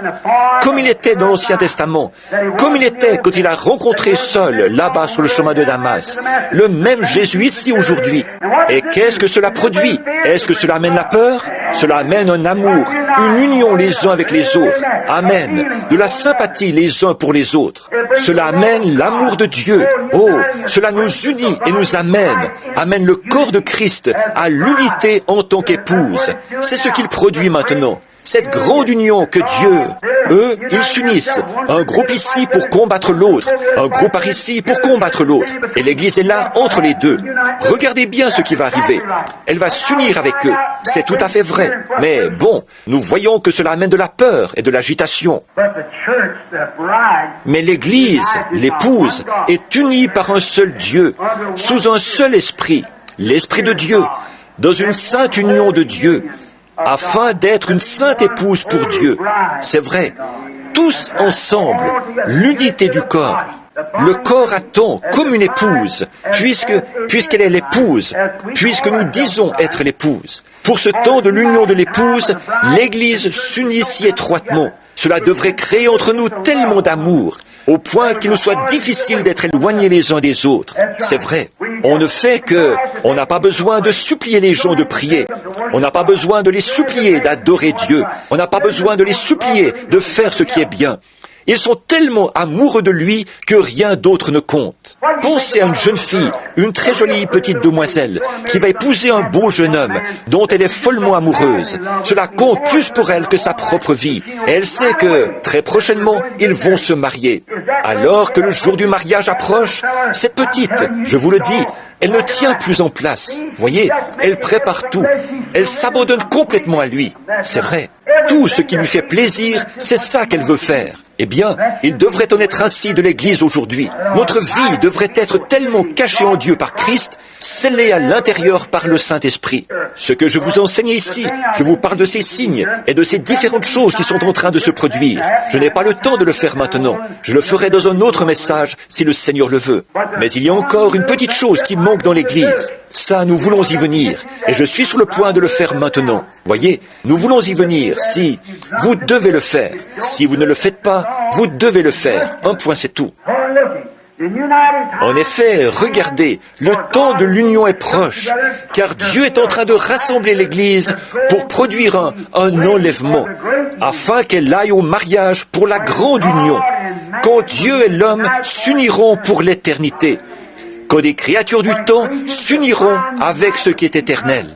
comme il était dans l'Ancien Testament, comme il était quand il a rencontré Saul, là-bas sur le chemin de Damas, le même Jésus ici aujourd'hui. Et qu'est-ce que cela produit? Est-ce que cela amène la peur? Cela amène un amour, une union les uns avec les autres. Amen. De la sympathie les uns pour les autres. Cela amène l'amour de Dieu. Oh, cela nous unit et nous amène le corps de Christ à l'unité en tant qu'épouse. C'est ce qu'il produit maintenant. Cette grande union que Dieu, eux, ils s'unissent. Un groupe ici pour combattre l'autre, un groupe par ici pour combattre l'autre. Et l'Église est là entre les deux. Regardez bien ce qui va arriver. Elle va s'unir avec eux. C'est tout à fait vrai. Mais bon, nous voyons que cela amène de la peur et de l'agitation. Mais l'Église, l'épouse, est unie par un seul Dieu, sous un seul esprit, l'Esprit de Dieu, dans une sainte union de Dieu, afin d'être une sainte épouse pour Dieu. C'est vrai, tous ensemble, l'unité du corps. Le corps attend comme une épouse, puisqu'elle est l'épouse, puisque nous disons être l'épouse. Pour ce temps de l'union de l'épouse, l'Église s'unit si étroitement. Cela devrait créer entre nous tellement d'amour, au point qu'il nous soit difficile d'être éloignés les uns des autres. C'est vrai. On ne fait que... On n'a pas besoin de supplier les gens de prier. On n'a pas besoin de les supplier d'adorer Dieu. On n'a pas besoin de les supplier de faire ce qui est bien. Ils sont tellement amoureux de lui que rien d'autre ne compte. Pensez à une jeune fille, une très jolie petite demoiselle, qui va épouser un beau jeune homme, dont elle est follement amoureuse. Cela compte plus pour elle que sa propre vie. Et elle sait que, très prochainement, ils vont se marier. Alors que le jour du mariage approche, cette petite, je vous le dis, elle ne tient plus en place. Voyez, elle prépare tout. Elle s'abandonne complètement à lui. C'est vrai. Tout ce qui lui fait plaisir, c'est ça qu'elle veut faire. Eh bien, il devrait en être ainsi de l'Église aujourd'hui. Notre vie devrait être tellement cachée en Dieu par Christ, scellée à l'intérieur par le Saint-Esprit. Ce que je vous enseigne ici, je vous parle de ces signes et de ces différentes choses qui sont en train de se produire. Je n'ai pas le temps de le faire maintenant. Je le ferai dans un autre message si le Seigneur le veut. Mais il y a encore une petite chose qui manque dans l'Église. Ça, nous voulons y venir. Et je suis sur le point de le faire maintenant. Voyez, nous voulons y venir. Si vous devez le faire. Si vous ne le faites pas, vous devez le faire. Un point, c'est tout. En effet, regardez, le temps de l'union est proche, car Dieu est en train de rassembler l'Église pour produire un enlèvement, afin qu'elle aille au mariage pour la grande union, quand Dieu et l'homme s'uniront pour l'éternité, quand des créatures du temps s'uniront avec ce qui est éternel.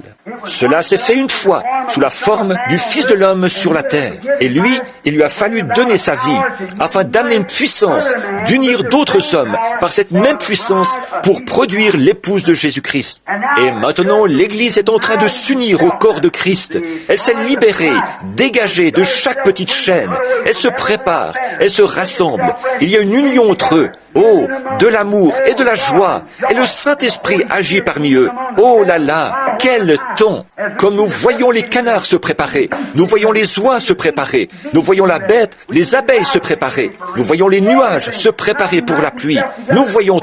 Cela s'est fait une fois, sous la forme du Fils de l'homme sur la terre. Et lui, il lui a fallu donner sa vie, afin d'amener une puissance, d'unir d'autres hommes par cette même puissance pour produire l'épouse de Jésus-Christ. Et maintenant, l'Église est en train de s'unir au corps de Christ. Elle s'est libérée, dégagée de chaque petite chaîne. Elle se prépare, elle se rassemble. Il y a une union entre eux. Oh, de l'amour et de la joie, et le Saint-Esprit agit parmi eux. Oh là là, quel temps! Comme nous voyons les canards se préparer, nous voyons les oies se préparer, nous voyons la bête, les abeilles se préparer, nous voyons les nuages se préparer pour la pluie, nous voyons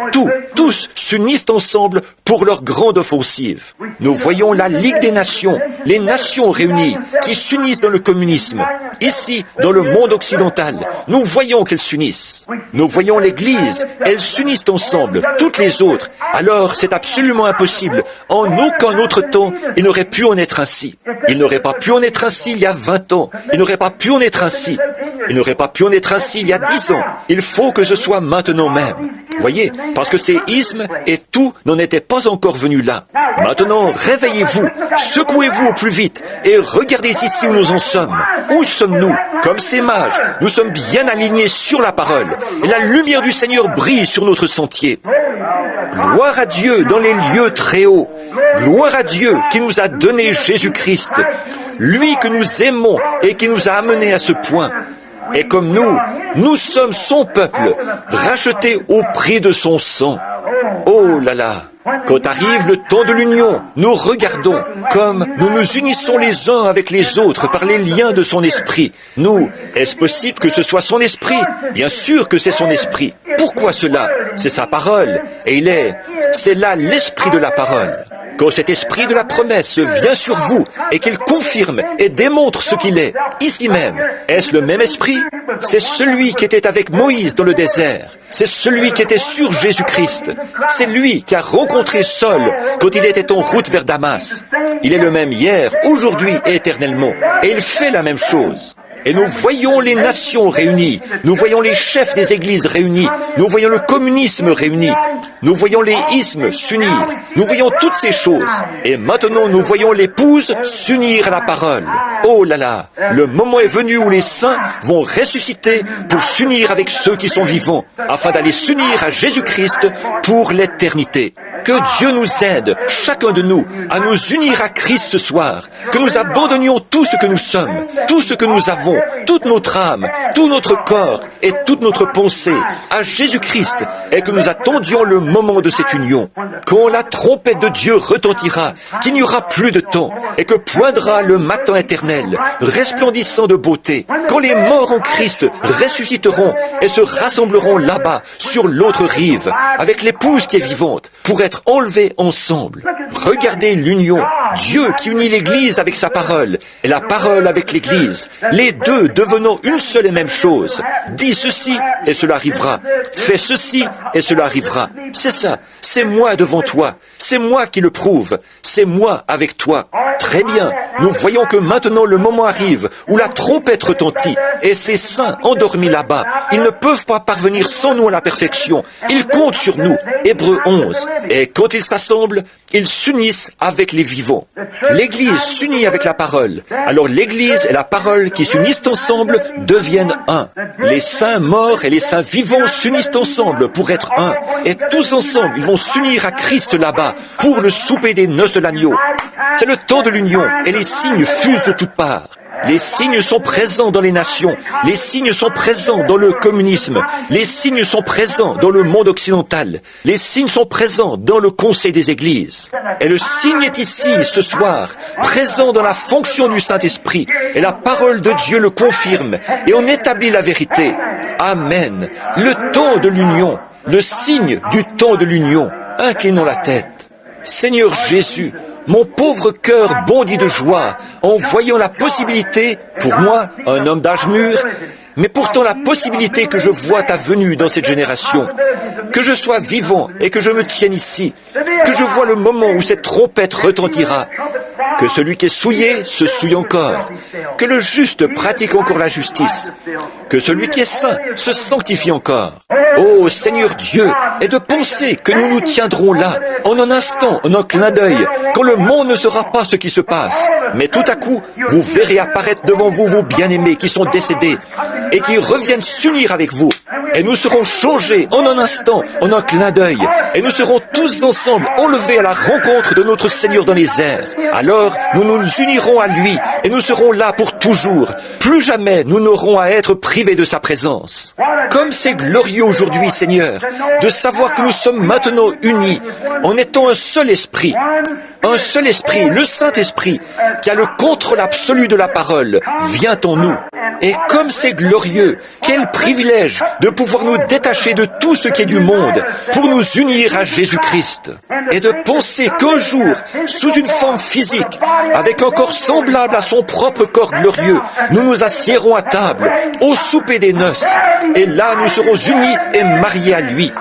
tous s'unissent ensemble pour leur grande offensive. Nous voyons la Ligue des Nations, les nations réunies, qui s'unissent dans le communisme. Ici, dans le monde occidental, nous voyons qu'elles s'unissent. Nous voyons l'Église, elles s'unissent ensemble, toutes les autres. Alors, c'est absolument impossible. En aucun autre temps, il n'aurait pu en être ainsi. Il n'aurait pas pu en être ainsi il y a 20 ans. Il n'aurait pas pu en être ainsi. Il n'aurait pas pu en être ainsi il y a 10 ans. Il faut que ce soit maintenant même. Voyez, parce que ces ismes et tout n'en étaient pas encore venus là. Maintenant, réveillez-vous, secouez-vous au plus vite et regardez ici où nous en sommes. Où sommes-nous? Comme ces mages, nous sommes bien alignés sur la parole et la lumière du Seigneur brille sur notre sentier. Gloire à Dieu dans les lieux très hauts. Gloire à Dieu qui nous a donné Jésus-Christ, lui que nous aimons et qui nous a amenés à ce point. Et comme nous sommes son peuple, rachetés au prix de son sang. Oh là là! Quand arrive le temps de l'union, nous regardons comme nous nous unissons les uns avec les autres par les liens de son esprit. Est-ce possible que ce soit son esprit? Bien sûr que c'est son esprit. Pourquoi cela? C'est sa parole. Et c'est là l'esprit de la parole. Quand cet esprit de la promesse vient sur vous et qu'il confirme et démontre ce qu'il est, ici même, est-ce le même esprit? C'est celui qui était avec Moïse dans le désert. C'est celui qui était sur Jésus-Christ. C'est lui qui a rencontré Saul quand il était en route vers Damas. Il est le même hier, aujourd'hui et éternellement. Et il fait la même chose. Et nous voyons les nations réunies, nous voyons les chefs des églises réunis, nous voyons le communisme réuni, nous voyons les ismes s'unir, nous voyons toutes ces choses. Et maintenant nous voyons l'épouse s'unir à la parole. Oh là là, le moment est venu où les saints vont ressusciter pour s'unir avec ceux qui sont vivants, afin d'aller s'unir à Jésus-Christ pour l'éternité. Que Dieu nous aide, chacun de nous, à nous unir à Christ ce soir, que nous abandonnions tout ce que nous sommes, tout ce que nous avons, toute notre âme, tout notre corps et toute notre pensée à Jésus-Christ et que nous attendions le moment de cette union. Quand la trompette de Dieu retentira, qu'il n'y aura plus de temps et que poindra le matin éternel, resplendissant de beauté, quand les morts en Christ ressusciteront et se rassembleront là-bas, sur l'autre rive, avec l'épouse qui est vivante, pour être enlevés ensemble. Regardez l'union. Dieu qui unit l'Église avec sa parole et la parole avec l'Église, les deux devenant une seule et même chose. Dis ceci et cela arrivera. Fais ceci et cela arrivera. C'est ça. C'est moi devant toi. C'est moi qui le prouve. C'est moi avec toi. Très bien. Nous voyons que maintenant le moment arrive où la trompette retentit et ces saints endormis là-bas, ils ne peuvent pas parvenir sans nous à la perfection. Ils comptent sur nous. Hébreux 11. Et quand ils s'assemblent, ils s'unissent avec les vivants. L'Église s'unit avec la parole. Alors l'Église et la parole qui s'unissent ensemble deviennent un. Les saints morts et les saints vivants s'unissent ensemble pour être un. Et tous ensemble, ils vont s'unir à Christ là-bas pour le souper des noces de l'agneau. C'est le temps de l'union et les signes fusent de toutes parts. Les signes sont présents dans les nations, les signes sont présents dans le communisme, les signes sont présents dans le monde occidental, les signes sont présents dans le conseil des églises. Et le signe est ici, ce soir, présent dans la fonction du Saint-Esprit, et la parole de Dieu le confirme, et on établit la vérité. Amen. Le temps de l'union, le signe du temps de l'union. Inclinons la tête. Seigneur Jésus, mon pauvre cœur bondit de joie en voyant la possibilité, pour moi, un homme d'âge mûr, mais pourtant la possibilité que je vois ta venue dans cette génération, que je sois vivant et que je me tienne ici, que je vois le moment où cette trompette retentira, que celui qui est souillé se souille encore, que le juste pratique encore la justice, que celui qui est saint se sanctifie encore. Ô Seigneur Dieu, et de penser que nous nous tiendrons là, en un instant, en un clin d'œil, quand le monde ne saura pas ce qui se passe. Mais tout à coup, vous verrez apparaître devant vous vos bien-aimés qui sont décédés et qui reviennent s'unir avec vous. Et nous serons changés en un instant, en un clin d'œil, et nous serons tous ensemble enlevés à la rencontre de notre Seigneur dans les airs. Alors, nous nous unirons à lui, et nous serons là pour toujours. Plus jamais nous n'aurons à être privés de sa présence. Comme c'est glorieux aujourd'hui, Seigneur, de savoir que nous sommes maintenant unis, en étant un seul esprit, le Saint-Esprit, qui a le contrôle absolu de la parole, vient en nous. Et comme c'est glorieux, quel privilège de pouvoir nous détacher de tout ce qui est du monde pour nous unir à Jésus-Christ. Et de penser qu'un jour, sous une forme physique, avec un corps semblable à son propre corps glorieux, nous nous assiérons à table, au souper des noces. Et là, nous serons unis et mariés à lui,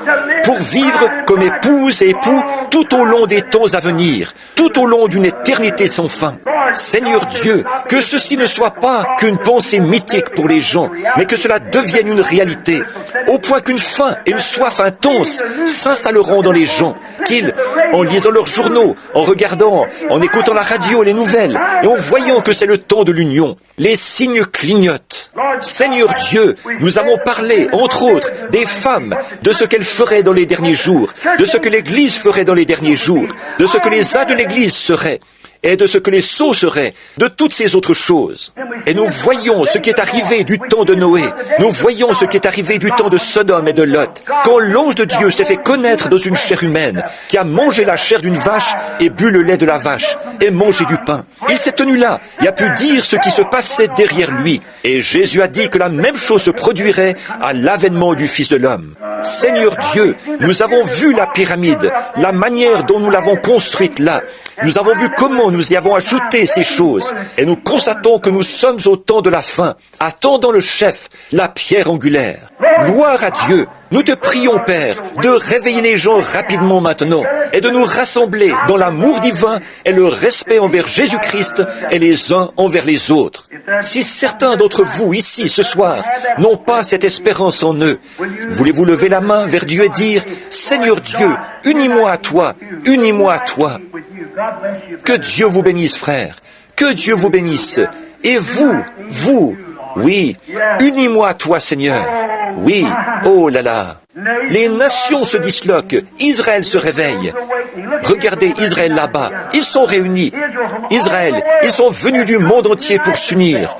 pour vivre comme épouse et époux tout au long des temps à venir, tout au long d'une éternité sans fin. Seigneur Dieu, que ceci ne soit pas qu'une pensée mythique pour les gens, mais que cela devienne une réalité, au point qu'une faim et une soif intense s'installeront dans les gens, qu'ils, en lisant leurs journaux, en regardant, en écoutant la radio et les nouvelles, et en voyant que c'est le temps de l'union, les signes clignotent. Seigneur Dieu, nous avons parlé, entre autres, des femmes, de ce qu'elles feraient dans les derniers jours, de ce que l'Église ferait dans les derniers jours, de ce que les ânes de l'Église seraient, et de ce que les sots seraient, de toutes ces autres choses. Et nous voyons ce qui est arrivé du temps de Noé. Nous voyons ce qui est arrivé du temps de Sodome et de Lot, quand l'ange de Dieu s'est fait connaître dans une chair humaine, qui a mangé la chair d'une vache et bu le lait de la vache, et mangé du pain. Il s'est tenu là et a pu dire ce qui se passait derrière lui. Et Jésus a dit que la même chose se produirait à l'avènement du Fils de l'homme. Seigneur Dieu, nous avons vu la pyramide, la manière dont nous l'avons construite là, Nous avons vu comment nous y avons ajouté ces choses, et nous constatons que nous sommes au temps de la fin, attendant le chef, la pierre angulaire. Gloire à Dieu. Nous te prions, Père, de réveiller les gens rapidement maintenant et de nous rassembler dans l'amour divin et le respect envers Jésus-Christ et les uns envers les autres. Si certains d'entre vous ici ce soir n'ont pas cette espérance en eux, voulez-vous lever la main vers Dieu et dire « Seigneur Dieu, unis-moi à toi, unis-moi à toi ». Que Dieu vous bénisse, frère. Que Dieu vous bénisse. Et vous, oui, unis-moi à toi, Seigneur. Oui, oh là là. Les nations se disloquent, Israël se réveille. Regardez Israël là-bas, ils sont réunis. Israël, ils sont venus du monde entier pour s'unir,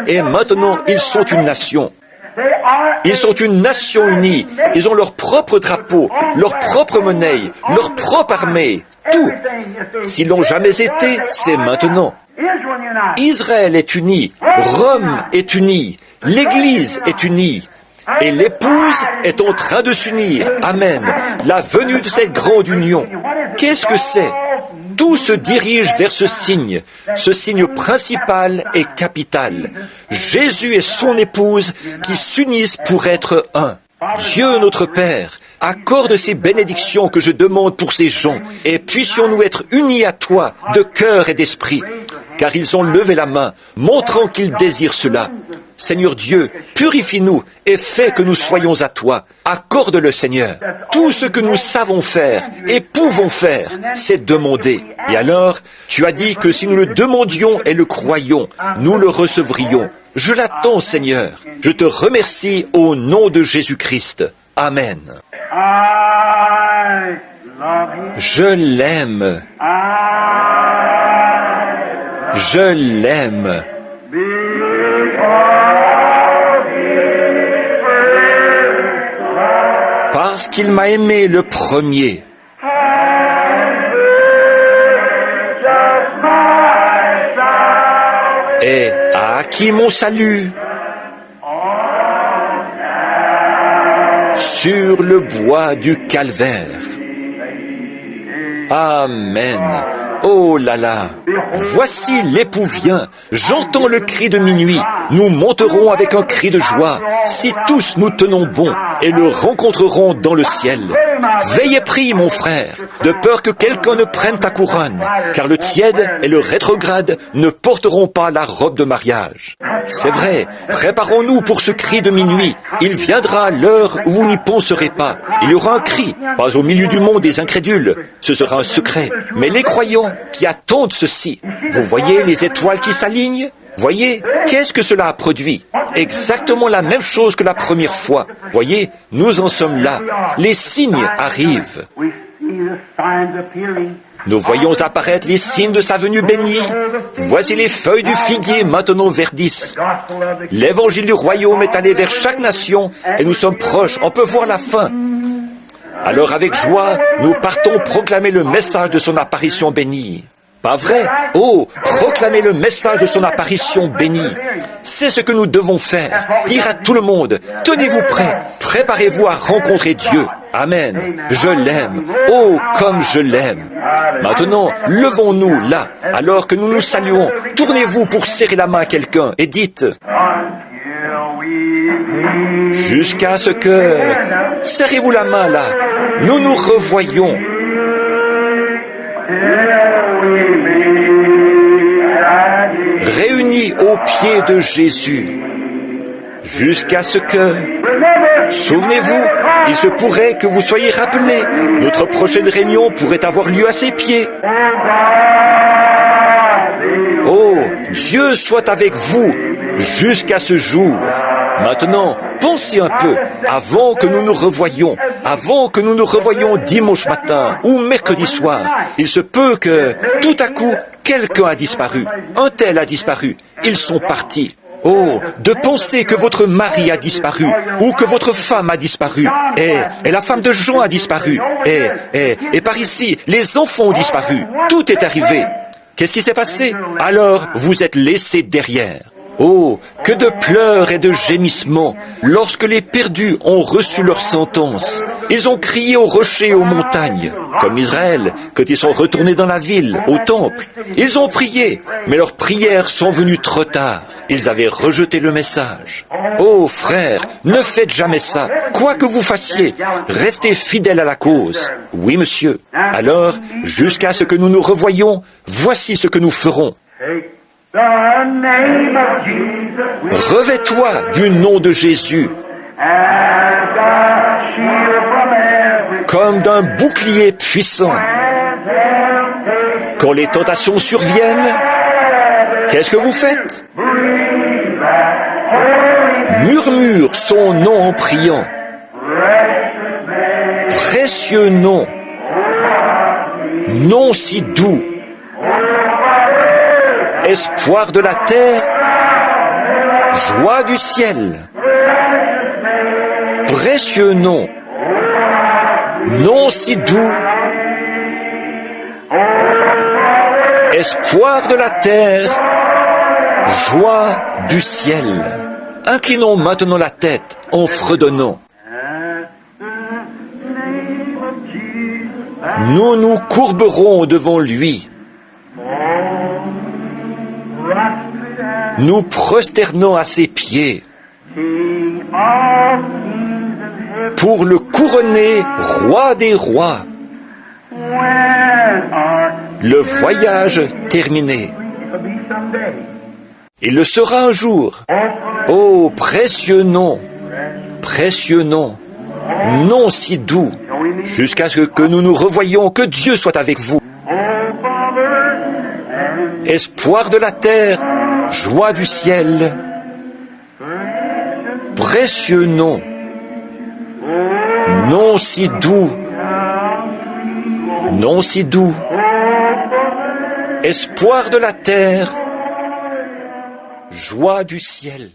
et maintenant ils sont une nation. Ils sont une nation unie, ils ont leur propre drapeau, leur propre monnaie, leur propre armée, tout. S'ils l'ont jamais été, c'est maintenant. Israël est uni, Rome est unie, l'Église est unie, et l'épouse est en train de s'unir. Amen. La venue de cette grande union. Qu'est-ce que c'est? Tout se dirige vers ce signe principal et capital. Jésus et son épouse qui s'unissent pour être un. Dieu notre Père, accorde ces bénédictions que je demande pour ces gens, et puissions-nous être unis à toi de cœur et d'esprit, car ils ont levé la main, montrant qu'ils désirent cela. Seigneur Dieu, purifie-nous et fais que nous soyons à toi. Accorde-le, Seigneur. Tout ce que nous savons faire et pouvons faire, c'est demander. Et alors, tu as dit que si nous le demandions et le croyions, nous le recevrions. Je l'attends, Seigneur. Je te remercie au nom de Jésus-Christ. Amen. Je l'aime. Je l'aime. Parce qu'il m'a aimé le premier. Et a acquis mon salut sur le bois du calvaire. Amen. Oh là là. Voici l'époux vient. J'entends le cri de minuit. Nous monterons avec un cri de joie, si tous nous tenons bon, et le rencontrerons dans le ciel. Veillez pris, mon frère, de peur que quelqu'un ne prenne ta couronne, car le tiède et le rétrograde ne porteront pas la robe de mariage. C'est vrai, préparons-nous pour ce cri de minuit. Il viendra l'heure où vous n'y penserez pas. Il y aura un cri, pas au milieu du monde des incrédules. Ce sera un secret. Mais les croyants qui attendent ceci, vous voyez les étoiles qui s'alignent? Voyez, qu'est-ce que cela a produit? Exactement la même chose que la première fois. Voyez, nous en sommes là. Les signes arrivent. Nous voyons apparaître les signes de sa venue bénie. Voici les feuilles du figuier maintenant verdissent. L'évangile du royaume est allé vers chaque nation et nous sommes proches. On peut voir la fin. Alors avec joie, nous partons proclamer le message de son apparition bénie. Pas vrai? Oh, proclamer le message de son apparition bénie. C'est ce que nous devons faire. Dire à tout le monde, tenez-vous prêts, préparez-vous à rencontrer Dieu. Amen. Je l'aime. Oh, comme je l'aime. Maintenant, levons-nous là, alors que nous nous saluons. Tournez-vous pour serrer la main à quelqu'un et dites, jusqu'à ce que... Serrez-vous la main là. Nous nous revoyons. Réunis aux pieds de Jésus. Jusqu'à ce que... Souvenez-vous, il se pourrait que vous soyez rappelés. Notre prochaine réunion pourrait avoir lieu à ses pieds. Oh, Dieu soit avec vous jusqu'à ce jour. Maintenant, pensez un peu, avant que nous nous revoyions dimanche matin ou mercredi soir, il se peut que, tout à coup, quelqu'un a disparu, un tel a disparu, ils sont partis. Oh, de penser que votre mari a disparu, ou que votre femme a disparu, et la femme de Jean a disparu, et par ici, les enfants ont disparu, tout est arrivé. Qu'est-ce qui s'est passé? Alors, vous êtes laissés derrière. Oh, que de pleurs et de gémissements lorsque les perdus ont reçu leur sentence. Ils ont crié aux rochers et aux montagnes, comme Israël, quand ils sont retournés dans la ville, au temple. Ils ont prié, mais leurs prières sont venues trop tard. Ils avaient rejeté le message. Oh, frères, ne faites jamais ça. Quoi que vous fassiez, restez fidèles à la cause. Oui, monsieur. Alors, jusqu'à ce que nous nous revoyions, voici ce que nous ferons. Revêt-toi du nom de Jésus comme d'un bouclier puissant. Quand les tentations surviennent, qu'est-ce que vous faites? Murmure son nom en priant. Précieux nom, nom si doux, espoir de la terre, joie du ciel. Précieux nom, nom si doux, espoir de la terre, joie du ciel. Inclinons maintenant la tête en fredonnant. Nous nous courberons devant lui. Nous prosternons à ses pieds pour le couronner roi des rois. Le voyage terminé. Il le sera un jour. Oh, précieux nom, nom si doux, jusqu'à ce que nous nous revoyions, que Dieu soit avec vous. Espoir de la terre, joie du ciel, précieux nom, nom si doux, espoir de la terre, joie du ciel.